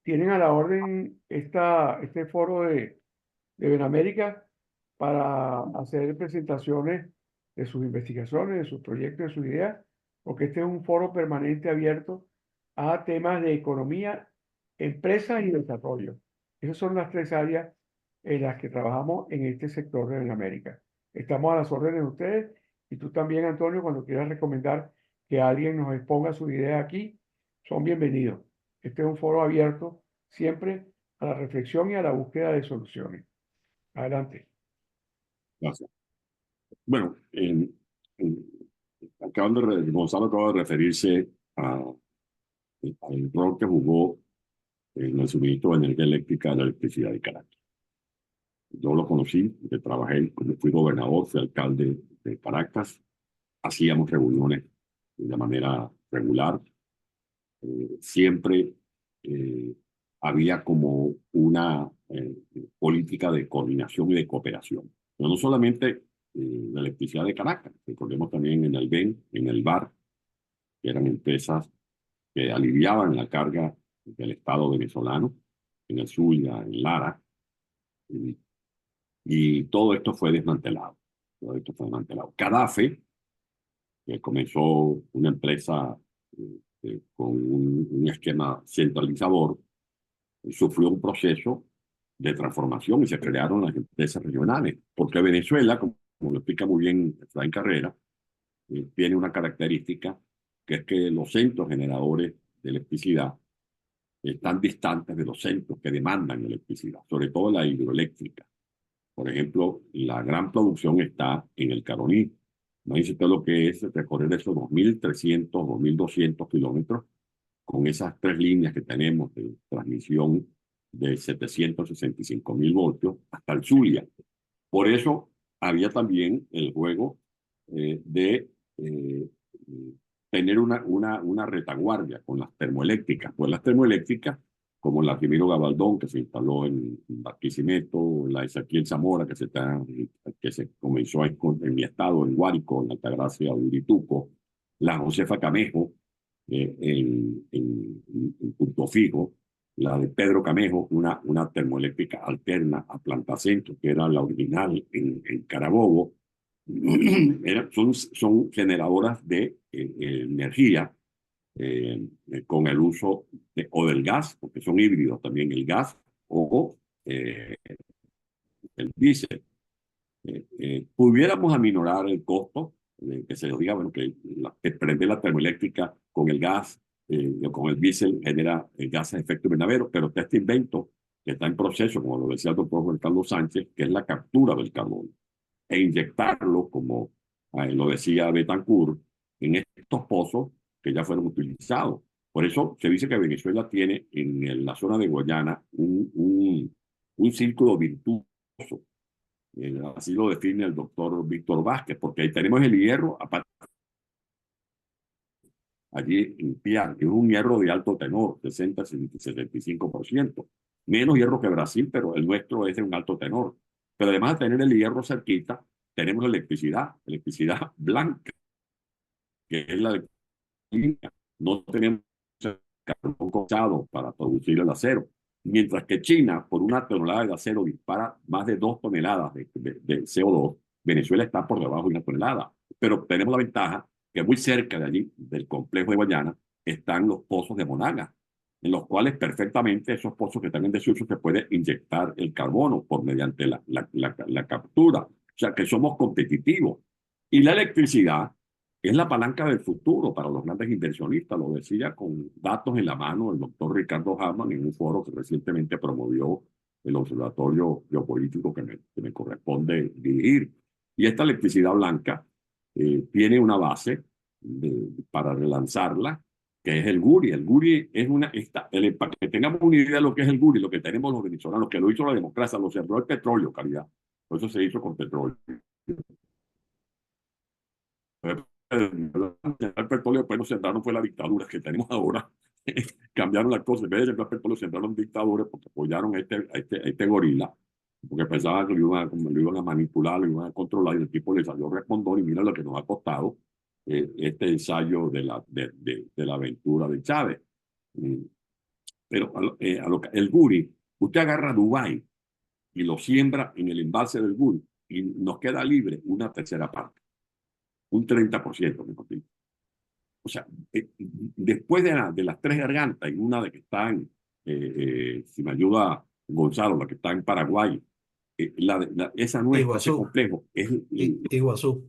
Speaker 2: tienen a la orden este foro de Benamérica para hacer presentaciones de sus investigaciones, de sus proyectos, de sus ideas, porque este es un foro permanente abierto a temas de economía, empresas y desarrollo. Esas son las tres áreas en las que trabajamos en este sector de Benamérica. Estamos a las órdenes de ustedes y tú también, Antonio, cuando quieras recomendar que alguien nos exponga sus ideas aquí, son bienvenidos. Este es un foro abierto siempre a la reflexión y a la búsqueda de soluciones. Adelante.
Speaker 3: Gracias. Bueno, Gonzalo acaba de referirse al rol que jugó en el suministro de energía eléctrica de la electricidad de Caracas. Yo lo conocí, porque trabajé, cuando fui gobernador, fui alcalde de Caracas, hacíamos reuniones de manera regular. Siempre había como una política de coordinación y de cooperación. Pero no solamente la electricidad de Caracas, recordemos también en el BEN, en el BAR, que eran empresas que aliviaban la carga del Estado venezolano, en el Zulia, en Lara, y todo esto fue desmantelado. Todo esto fue desmantelado. CADAFE que comenzó una empresa con un esquema centralizador, sufrió un proceso de transformación y se crearon las empresas regionales, porque Venezuela, como lo explica muy bien Efraín Carrera, tiene una característica que es que los centros generadores de electricidad están distantes de los centros que demandan electricidad, sobre todo la hidroeléctrica. Por ejemplo, la gran producción está en el Caroní. Imagínense usted lo que es recorrer esos 2.300, 2.200 kilómetros con esas 3 líneas que tenemos de transmisión de 765.000 voltios hasta el Zulia. Por eso había también el juego de tener una retaguardia con las termoeléctricas. Pues las termoeléctricas, como la Timiro Gabaldón, que se instaló en Barquisimeto, la Ezequiel Zamora, que se comenzó en mi estado, en Guárico, en Altagracia, Urituco, la Josefa Camejo, en Punto Fijo, la de Pedro Camejo, una termoeléctrica alterna a Planta Centro, que era la original en Carabobo. Son generadoras de energía con el uso o del gas, porque son híbridos también, el gas o el diésel. Pudiéramos aminorar el costo, que se nos diga, bueno, que prender la termoeléctrica con el gas o con el diésel genera gases de efecto invernadero, pero este invento que está en proceso, como lo decía el doctor Juan Carlos Sánchez, que es la captura del carbono e inyectarlo, como lo decía Betancourt, en estos pozos que ya fueron utilizados. Por eso se dice que Venezuela tiene en la zona de Guayana un círculo virtuoso. Así lo define el doctor Víctor Vázquez, porque ahí tenemos el hierro, allí en Piar, que es un hierro de alto tenor, 60-75%. Menos hierro que Brasil, pero el nuestro es de un alto tenor. Pero además de tener el hierro cerquita, tenemos electricidad blanca, que es la de línea. No tenemos carbón cortado para producir el acero. Mientras que China, por 1 tonelada de acero, dispara más de 2 toneladas de CO2, Venezuela está por debajo de 1 tonelada. Pero tenemos la ventaja que muy cerca de allí, del complejo de Guayana, están los pozos de Monaga, en los cuales perfectamente esos pozos que están en desuso se puede inyectar el carbono mediante la captura. O sea que somos competitivos. Y la electricidad es la palanca del futuro para los grandes inversionistas, lo decía con datos en la mano el doctor Ricardo Hamann en un foro que recientemente promovió el Observatorio Geopolítico que me corresponde dirigir. Y esta electricidad blanca tiene una base para relanzarla, que es el Guri. El Guri es para que tengamos una idea de lo que es el Guri, lo que tenemos los venezolanos, que lo hizo la democracia, lo cerró el petróleo, calidad. Por eso se hizo con petróleo. El petróleo después nos sembraron fue la dictadura que tenemos ahora. Cambiaron las cosas. En vez de sembrar petróleo, sembraron dictadores porque apoyaron a este gorila, porque pensaban que lo iban a manipular, lo iban a controlar, y el tipo le salió respondón. Y mira lo que nos ha costado este ensayo de la aventura de Chávez. Pero el Guri, usted agarra Dubái y lo siembra en el embalse del Guri y nos queda libre una tercera parte. Un 30%, mejor dicho. O sea, después de las 3 gargantas, y una de que está si me ayuda Gonzalo, la que está en Paraguay, esa nuestra, ese complejo, es
Speaker 13: Iguazú.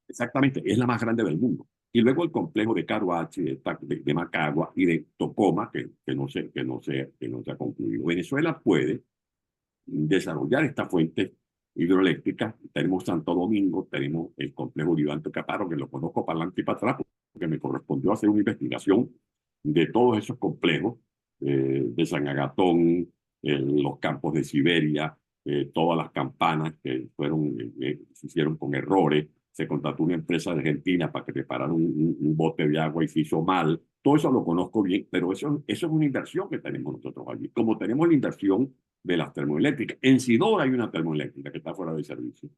Speaker 3: Exactamente, es la más grande del mundo. Y luego el complejo de Caruachi, de Macagua y de Tocoma, que no se ha concluido. Venezuela puede desarrollar esta fuente hidroeléctrica. Tenemos Santo Domingo, tenemos el complejo Olivanto Caparo, que lo conozco para adelante y para atrás, porque me correspondió hacer una investigación de todos esos complejos, de San Agatón, los campos de Siberia, todas las campanas que se hicieron con errores. Se contrató una empresa de Argentina para que reparara un bote de agua y se hizo mal. Todo eso lo conozco bien, pero eso es una inversión que tenemos nosotros allí. Como tenemos la inversión de las termoeléctricas. En Sidora hay una termoeléctrica que está fuera de servicio.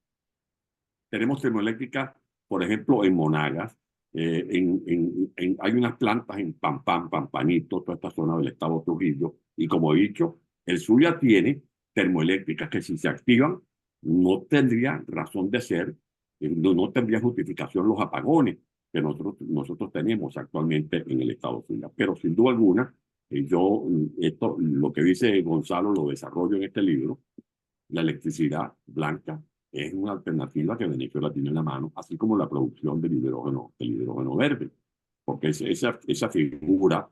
Speaker 3: Tenemos termoeléctricas, por ejemplo, en Monagas. Hay unas plantas en Pampanito, toda esta zona del estado Trujillo. Y como he dicho, el Zulia tiene termoeléctricas que si se activan no tendría razón de ser no tendría justificación los apagones que nosotros tenemos actualmente en el estado Zulia. Pero sin duda alguna, esto, lo que dice Gonzalo, lo desarrollo en este libro, la electricidad blanca es una alternativa que Venezuela tiene en la mano, así como la producción del hidrógeno verde, porque esa figura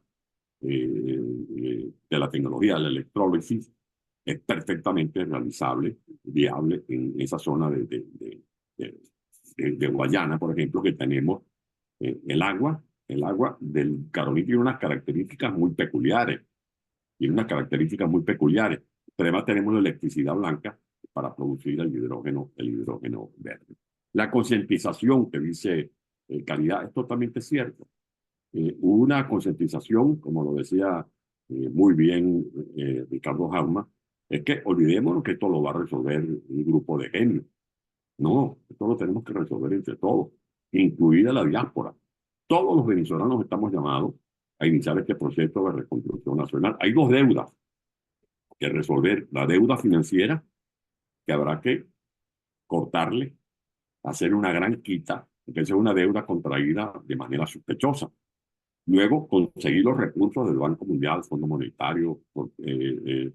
Speaker 3: de la tecnología de la electrólisis es perfectamente realizable, viable en esa zona de Guayana, por ejemplo, que tenemos el agua del Caroní tiene unas características muy peculiares, pero además tenemos la electricidad blanca para producir el hidrógeno verde. La concientización que dice Caridad es totalmente cierto. Hubo una concientización, como lo decía muy bien Ricardo Jauma, es que olvidémonos que esto lo va a resolver un grupo de genios. No, esto lo tenemos que resolver entre todos, incluida la diáspora. Todos los venezolanos estamos llamados a iniciar este proceso de reconstrucción nacional. Hay dos deudas que resolver. La deuda financiera, que habrá que cortarle, hacer una gran quita, porque esa es una deuda contraída de manera sospechosa. Luego, conseguir los recursos del Banco Mundial, Fondo Monetario, el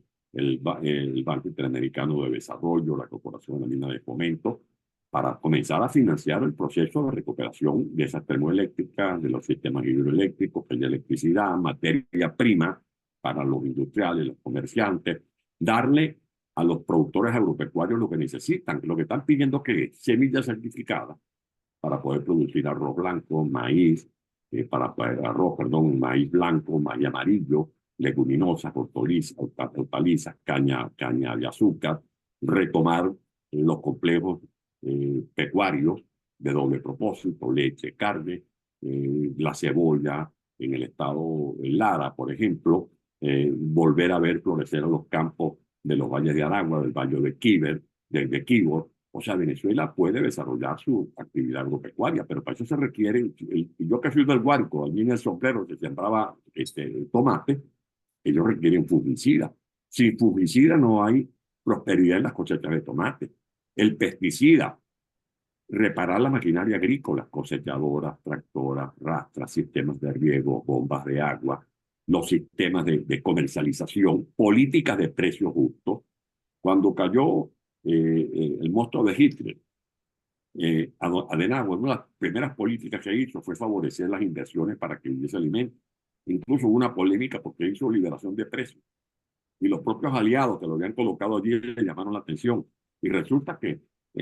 Speaker 3: Banco Interamericano de Desarrollo, la Corporación de la Mina de Fomento, para comenzar a financiar el proceso de recuperación de esas termoeléctricas, de los sistemas hidroeléctricos, de electricidad, materia prima para los industriales, los comerciantes, darle a los productores agropecuarios lo que necesitan, lo que están pidiendo que es semillas certificadas para poder producir arroz blanco, maíz, maíz blanco, maíz amarillo, leguminosas, hortalizas, caña de azúcar, retomar los complejos pecuarios de doble propósito, leche, carne, la cebolla en el estado Lara, por ejemplo, volver a ver florecer a los campos de los valles de Aragua, del valle de Quibor. O sea, Venezuela puede desarrollar su actividad agropecuaria, pero para eso se requiere, yo que soy del Guárico, allí en el Sombrero se sembraba tomate, ellos requieren fungicida. Sin fungicida no hay prosperidad en las cosechas de tomate. El pesticida, reparar la maquinaria agrícola, cosechadoras, tractoras, rastras, sistemas de riego, bombas de agua, los sistemas de comercialización, políticas de precios justos. Cuando cayó el monstruo de Hitler, Adenauer, una de las primeras políticas que hizo fue favorecer las inversiones para que hubiese alimentos. Incluso hubo una polémica porque hizo liberación de precios. Y los propios aliados que lo habían colocado allí le llamaron la atención. Y resulta que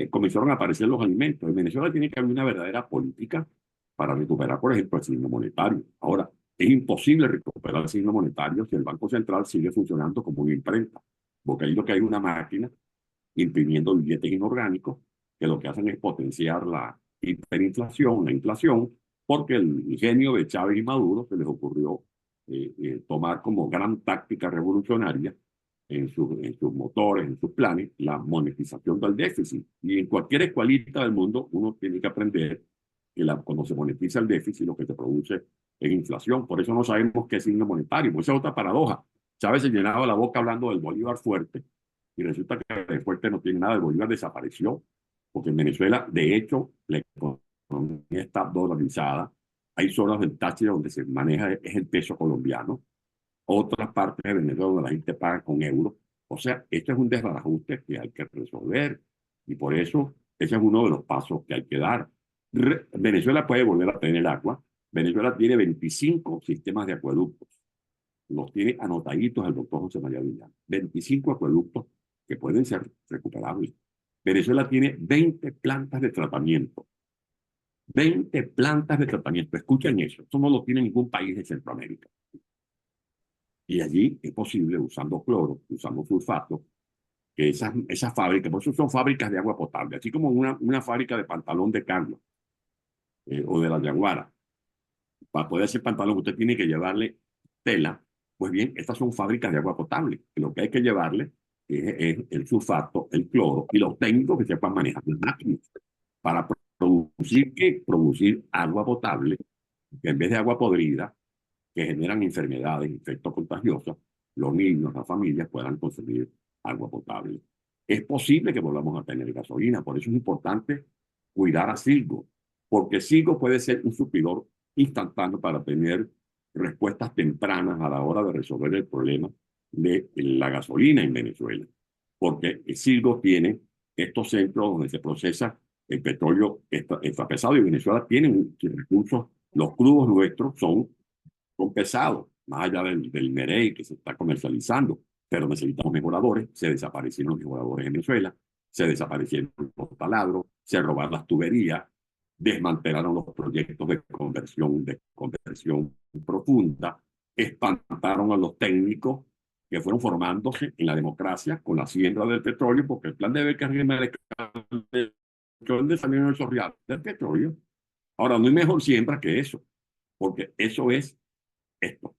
Speaker 3: comenzaron a aparecer los alimentos. En Venezuela tiene que haber una verdadera política para recuperar, por ejemplo, el signo monetario. Ahora, es imposible recuperar el signo monetario si el Banco Central sigue funcionando como una imprenta, porque ahí lo que hay es una máquina imprimiendo billetes inorgánicos que lo que hacen es potenciar la hiperinflación, la inflación, porque el genio de Chávez y Maduro se les ocurrió tomar como gran táctica revolucionaria en sus motores, en sus planes, la monetización del déficit. Y en cualquier escuelita del mundo uno tiene que aprender que cuando se monetiza el déficit lo que se produce es inflación. Por eso no sabemos qué es signo monetario. Pues esa es otra paradoja. Chávez se llenaba la boca hablando del Bolívar fuerte y resulta que el fuerte no tiene nada. El Bolívar desapareció porque en Venezuela, de hecho, la economía está dolarizada. Hay zonas del Táchira donde se maneja es el peso colombiano. Otras partes de Venezuela donde la gente paga con euros. O sea, esto es un desbarajuste que hay que resolver y por eso ese es uno de los pasos que hay que dar. Venezuela puede volver a tener agua. Venezuela tiene 25 sistemas de acueductos. Los tiene anotaditos el doctor José María Villán. 25 acueductos que pueden ser recuperables. Venezuela tiene 20 plantas de tratamiento. 20 plantas de tratamiento. Escuchen eso. Eso no lo tiene ningún país de Centroamérica. Y allí es posible, usando cloro, usando sulfato, que esas fábricas, por eso son fábricas de agua potable, así como una fábrica de pantalón de Carlos o de la Yaguara. Para poder hacer pantalón usted tiene que llevarle tela. Pues bien, estas son fábricas de agua potable. Lo que hay que llevarle es el sulfato, el cloro y los técnicos que sepan manejar las máquinas para producir agua potable, que en vez de agua podrida, que generan enfermedades, efectos contagiosos, los niños, las familias puedan consumir agua potable. Es posible que volvamos a tener gasolina, por eso es importante cuidar a Silgo, porque Silgo puede ser un suplidor instantáneo para tener respuestas tempranas a la hora de resolver el problema de la gasolina en Venezuela, porque Silgo tiene estos centros donde se procesa el petróleo está pesado, y Venezuela tiene recursos, los crudos nuestros son pesados, más allá del Merey que se está comercializando, pero necesitamos mejoradores. Se desaparecieron los mejoradores en Venezuela, se desaparecieron los taladros, se robaron las tuberías, desmantelaron los proyectos de conversión profunda, espantaron a los técnicos que fueron formándose en la democracia con la siembra del petróleo, porque el plan de becas de desarrollo social del petróleo. Ahora, no hay mejor siembra que eso, porque eso es esto.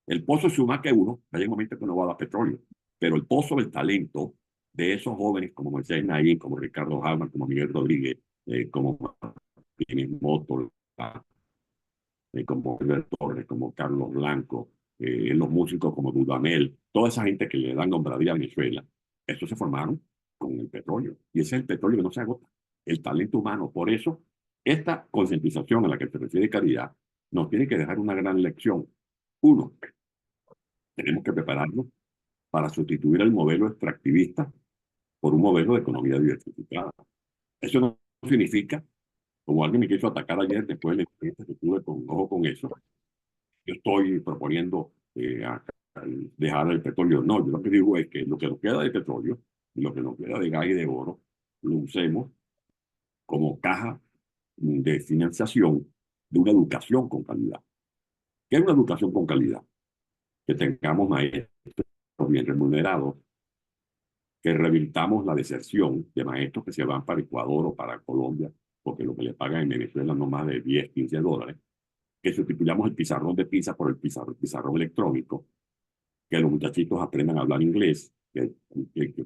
Speaker 3: El pozo suma que uno, hay un momento que no va a dar petróleo, pero el pozo del talento de esos jóvenes como Moisés Naín, como Ricardo Halman, como Miguel Rodríguez, como Martínez Moto, como Alberto Torres, como Carlos Blanco, los músicos como Dudamel, toda esa gente que le dan nombradía a Venezuela, estos se formaron con el petróleo, y ese es el petróleo que no se agota, el talento humano. Por eso, esta concientización a la que se refiere Caridad nos tiene que dejar una gran lección. Uno, tenemos que prepararnos para sustituir el modelo extractivista por un modelo de economía diversificada. Eso no significa, como alguien me quiso atacar ayer después de la experiencia que tuve con eso, yo estoy proponiendo dejar el petróleo. No, yo lo que digo es que lo que nos queda de petróleo y lo que nos queda de gas y de oro lo usemos como caja de financiación de una educación con calidad. ¿Qué es una educación con calidad? Que tengamos maestros bien remunerados, que revirtamos la deserción de maestros que se van para Ecuador o para Colombia, porque lo que le pagan en Venezuela no más de 10, 15 dólares, que sustituyamos el pizarrón de pizza por el pizarrón electrónico, que los muchachitos aprendan a hablar inglés, que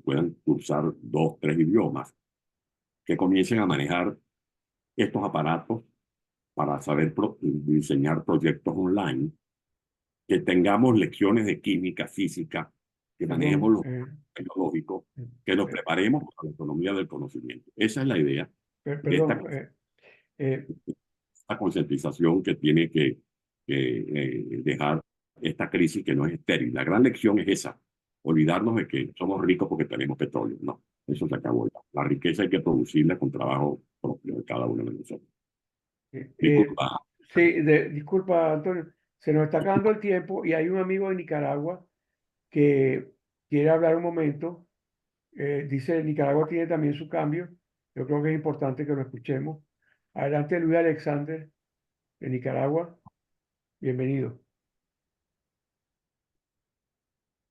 Speaker 3: puedan cursar 2, 3 idiomas, que comiencen a manejar estos aparatos para saber diseñar proyectos online, que tengamos lecciones de química, física, que manejemos los tecnológicos, que nos preparemos para la economía del conocimiento. Esa es la idea de esta concientización que tiene que dejar esta crisis, que no es estéril. La gran lección es esa: olvidarnos de que somos ricos porque tenemos petróleo. No, eso se acabó ya. La riqueza hay que producirla con trabajo propio de cada uno de nosotros. Disculpa.
Speaker 2: Disculpa, Antonio, se nos está acabando el tiempo y hay un amigo de Nicaragua que quiere hablar un momento. Dice, Nicaragua tiene también su cambio. Yo creo que es importante que lo escuchemos. Adelante, Luis Alexander, de Nicaragua. Bienvenido.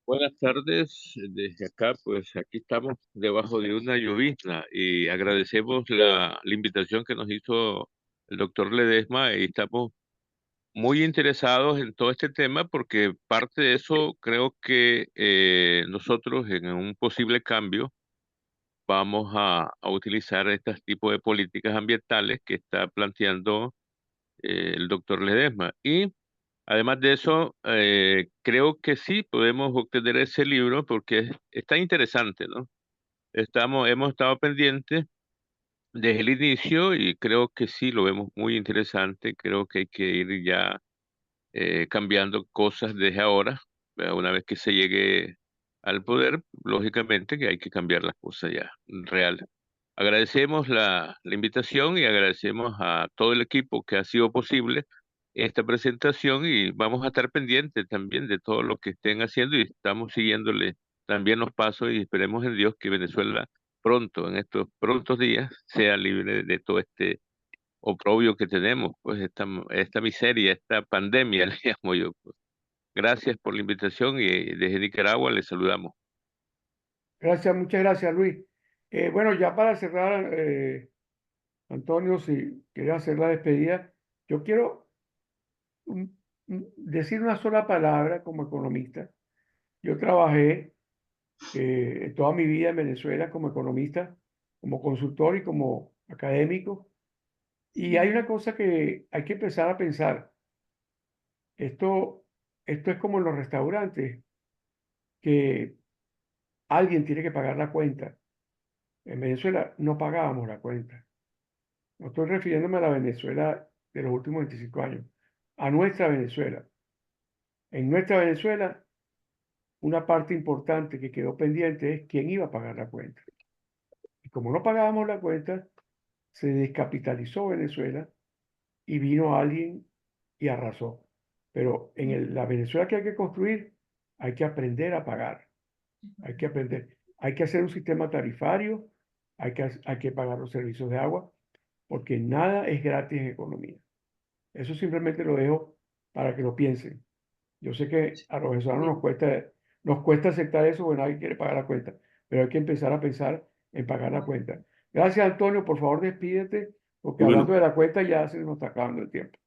Speaker 14: Buenas tardes, desde acá, pues aquí estamos debajo de una llovizna y agradecemos la invitación que nos hizo el doctor Ledesma, y estamos muy interesados en todo este tema porque parte de eso creo que nosotros en un posible cambio vamos a utilizar este tipo de políticas ambientales que está planteando el doctor Ledesma. Y además de eso, creo que sí podemos obtener ese libro porque está interesante, ¿no? Hemos estado pendientes desde el inicio y creo que sí lo vemos muy interesante. Creo que hay que ir ya cambiando cosas desde ahora. Una vez que se llegue al poder, lógicamente que hay que cambiar las cosas ya, real. Agradecemos la invitación y agradecemos a todo el equipo que ha sido posible esta presentación, y vamos a estar pendientes también de todo lo que estén haciendo y estamos siguiéndole también los pasos, y esperemos en Dios que Venezuela pronto, en estos prontos días, sea libre de todo este oprobio que tenemos, pues esta miseria, esta pandemia, le llamo yo, pues. Gracias por la invitación y desde Nicaragua les saludamos.
Speaker 2: Gracias, muchas gracias, Luis. Bueno, ya para cerrar, Antonio, si quieres hacer la despedida, yo quiero decir una sola palabra como economista. Yo trabajé toda mi vida en Venezuela como economista, como consultor y como académico. Y hay una cosa que hay que empezar a pensar. Esto es como en los restaurantes, que alguien tiene que pagar la cuenta. En Venezuela no pagábamos la cuenta. No estoy refiriéndome a la Venezuela de los últimos 25 años, a nuestra Venezuela. En nuestra Venezuela, una parte importante que quedó pendiente es quién iba a pagar la cuenta. Y como no pagábamos la cuenta, se descapitalizó Venezuela y vino alguien y arrasó. Pero en la Venezuela que hay que construir, hay que aprender a pagar. Hay que aprender. Hay que hacer un sistema tarifario, hay que pagar los servicios de agua, porque nada es gratis en economía. Eso simplemente lo dejo para que lo piensen. Yo sé que a los venezolanos nos cuesta aceptar eso porque nadie quiere pagar la cuenta, pero hay que empezar a pensar en pagar la cuenta. Gracias, Antonio. Por favor, despídete, porque
Speaker 3: Bueno,
Speaker 2: hablando de la cuenta ya se nos está acabando el tiempo.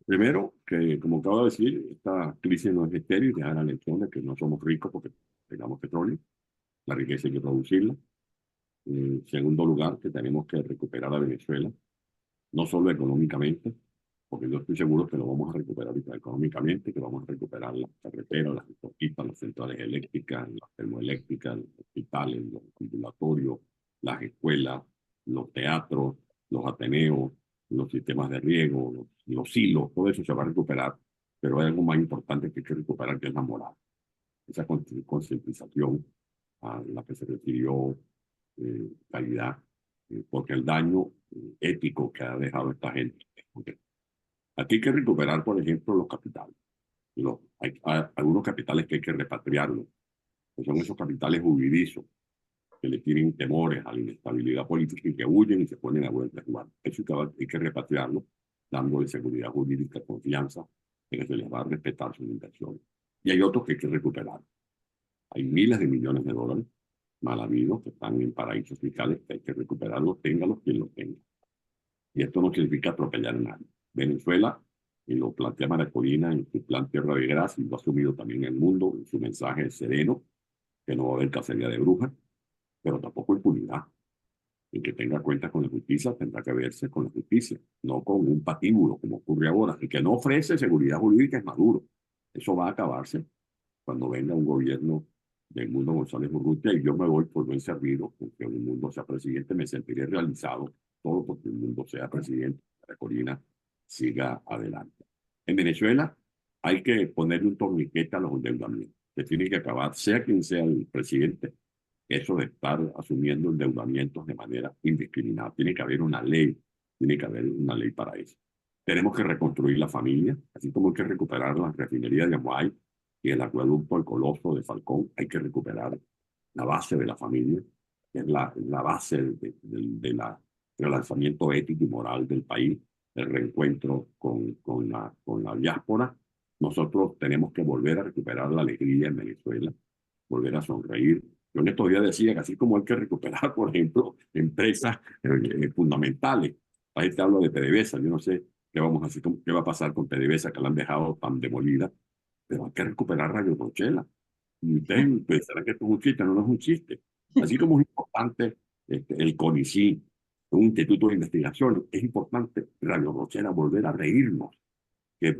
Speaker 3: primero, que como acabo de decir, esta crisis no es estéril, ya da la lección de que no somos ricos porque tengamos petróleo, la riqueza hay que producirla. En segundo lugar, que tenemos que recuperar a Venezuela, no solo económicamente, porque yo estoy seguro que lo vamos a recuperar económicamente, que vamos a recuperar las carreteras, las autopistas, las centrales eléctricas, las termoeléctricas, los hospitales, los ambulatorios, las escuelas, los teatros, los ateneos, los sistemas de riego, los silos, todo eso se va a recuperar, pero hay algo más importante que hay que recuperar, que es la moral, esa concientización a la que se refirió Calidad, porque el daño ético que ha dejado esta gente es muy grande. Aquí hay que recuperar, por ejemplo, los capitales. Hay algunos capitales que hay que repatriarlos, que son esos capitales huidizos, que le tienen temores a la inestabilidad política y que huyen y se ponen a vuelta a jugar. Eso hay que repatriarlo, dándole seguridad jurídica, confianza, en que se les va a respetar sus inversiones. Y hay otros que hay que recuperar. Hay miles de millones de dólares mal habidos que están en paraísos fiscales que hay que recuperarlos, téngalos quien los tenga. Y esto no significa atropellar a nadie. Venezuela, y lo plantea María Corina en su plan Tierra de Gracia, y lo ha asumido también el mundo en su mensaje sereno, que no va a haber cacería de brujas, pero tampoco impunidad. El que tenga cuentas con la justicia tendrá que verse con la justicia, no con un patíbulo como ocurre ahora. El que no ofrece seguridad jurídica es Maduro. Eso va a acabarse cuando venga un gobierno del Mundo González Urrutia y yo me voy por buen servido, porque el mundo sea presidente, me sentiré realizado, todo porque el mundo sea presidente, la Corina siga adelante. En Venezuela hay que ponerle un torniquete a los endeudamientos, se tiene que acabar, sea quien sea el presidente, eso de estar asumiendo endeudamientos de manera indiscriminada. Tiene que haber una ley, tiene que haber una ley para eso. Tenemos que reconstruir la familia, así como hay que recuperar las refinerías de Amuay y el acueducto El Coloso de Falcón. Hay que recuperar la base de la familia, que es la base del relanzamiento ético y moral del país, el reencuentro con la diáspora. Nosotros tenemos que volver a recuperar la alegría en Venezuela, volver a sonreír. Yo en estos días decía que así como hay que recuperar, por ejemplo, empresas fundamentales. La gente habla de PDVSA, yo no sé qué vamos a hacer, qué va a pasar con PDVSA, que la han dejado tan demolida, pero hay que recuperar Radio Rochela. Y ustedes pensarán que esto es un chiste, no, no es un chiste. Así como es importante el CONICIT, un instituto de investigación, es importante Radio Rochela volver a reírnos, que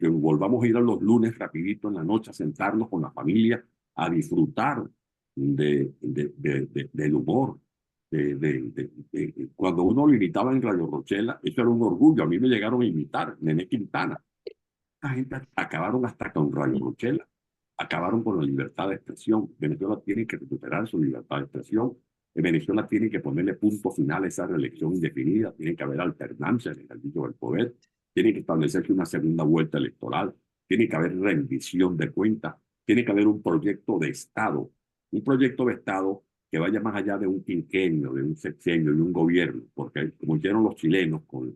Speaker 3: volvamos a ir a los lunes rapidito en la noche a sentarnos con la familia a disfrutar del humor. Cuando uno lo imitaba en Radio Rochela, eso era un orgullo. A mí me llegaron a imitar, Nené Quintana. La gente acabaron hasta con Radio Rochela, acabaron con la libertad de expresión. Venezuela tiene que recuperar su libertad de expresión. Venezuela tiene que ponerle punto final a esa reelección indefinida. Tiene que haber alternancia en el ejercicio del poder. Tiene que establecerse una segunda vuelta electoral. Tiene que haber rendición de cuentas. Tiene que haber un proyecto de Estado. Un proyecto de Estado que vaya más allá de un quinquenio, de un sexenio, de un gobierno. Porque como hicieron los chilenos con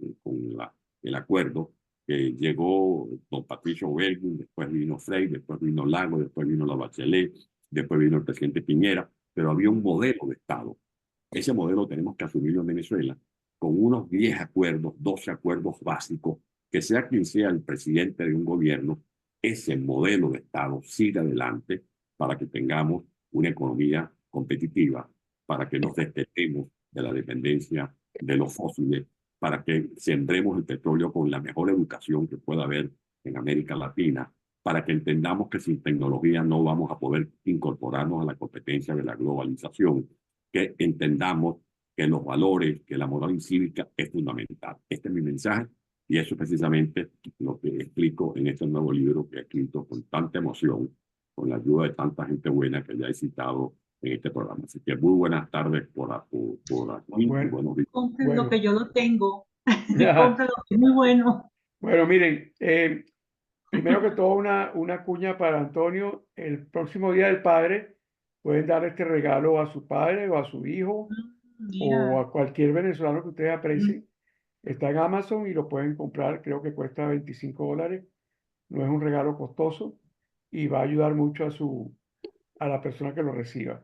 Speaker 3: el acuerdo, que llegó don Patricio Belgin, después vino Frei, después vino Lago, después vino la Bachelet, después vino el presidente Piñera, pero había un modelo de Estado. Ese modelo tenemos que asumirlo en Venezuela con unos 10 acuerdos, 12 acuerdos básicos, que sea quien sea el presidente de un gobierno, ese modelo de Estado siga adelante para que tengamos una economía competitiva, para que nos despejemos de la dependencia de los fósiles, para que sembremos el petróleo con la mejor educación que pueda haber en América Latina, para que entendamos que sin tecnología no vamos a poder incorporarnos a la competencia de la globalización, que entendamos que los valores, que la moral cívica es fundamental. Este es mi mensaje y eso es precisamente lo que explico en este nuevo libro que he escrito con tanta emoción, con la ayuda de tanta gente buena que ya he citado en este programa. Así que muy buenas tardes por aquí y buenos días.
Speaker 12: Cómprenlo, que yo lo tengo. Cómprenlo, que es muy bueno.
Speaker 2: Bueno, miren, primero que todo una cuña para Antonio. El próximo Día del Padre pueden dar este regalo a su padre o a su hijo o a cualquier venezolano que ustedes aprecien. Está en Amazon y lo pueden comprar, creo que cuesta $25. No es un regalo costoso y va a ayudar mucho a la persona que lo reciba.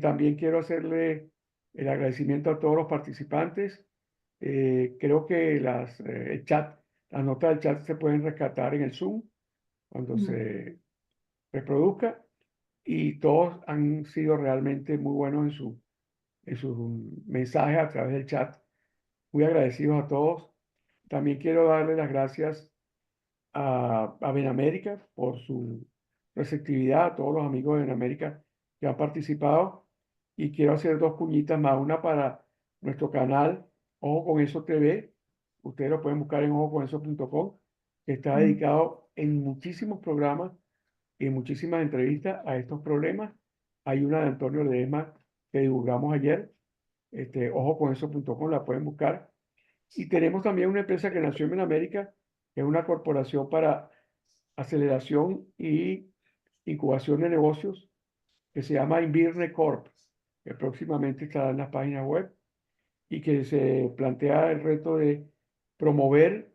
Speaker 2: También quiero hacerle el agradecimiento a todos los participantes. Creo que las notas del chat se pueden rescatar en el Zoom cuando se reproduzca y todos han sido realmente muy buenos en sus mensajes a través del chat. Muy agradecidos a todos. También quiero darle las gracias a Benamérica por su receptividad, a todos los amigos de Benamérica que han participado. Y quiero hacer dos cuñitas más, una para nuestro canal Ojo con Eso TV. Ustedes lo pueden buscar en ojoconeso.com, que está dedicado en muchísimos programas y en muchísimas entrevistas a estos problemas. Hay una de Antonio Ledesma que divulgamos ayer, ojoconeso.com, la pueden buscar. Y tenemos también una empresa que nació en Benamérica, que es una corporación para aceleración y incubación de negocios, que se llama Invirne Corp, que próximamente estará en las páginas web y que se plantea el reto de promover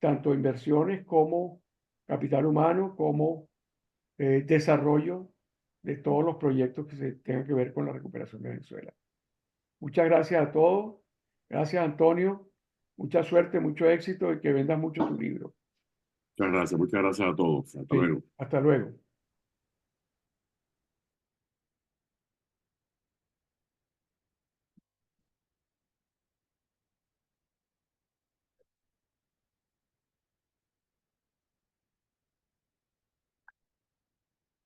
Speaker 2: tanto inversiones como capital humano, como desarrollo de todos los proyectos que se tengan que ver con la recuperación de Venezuela. Muchas gracias a todos. Gracias, Antonio. Mucha suerte, mucho éxito y que vendas mucho tu libro.
Speaker 3: Muchas gracias a todos. Hasta luego.
Speaker 2: Hasta luego.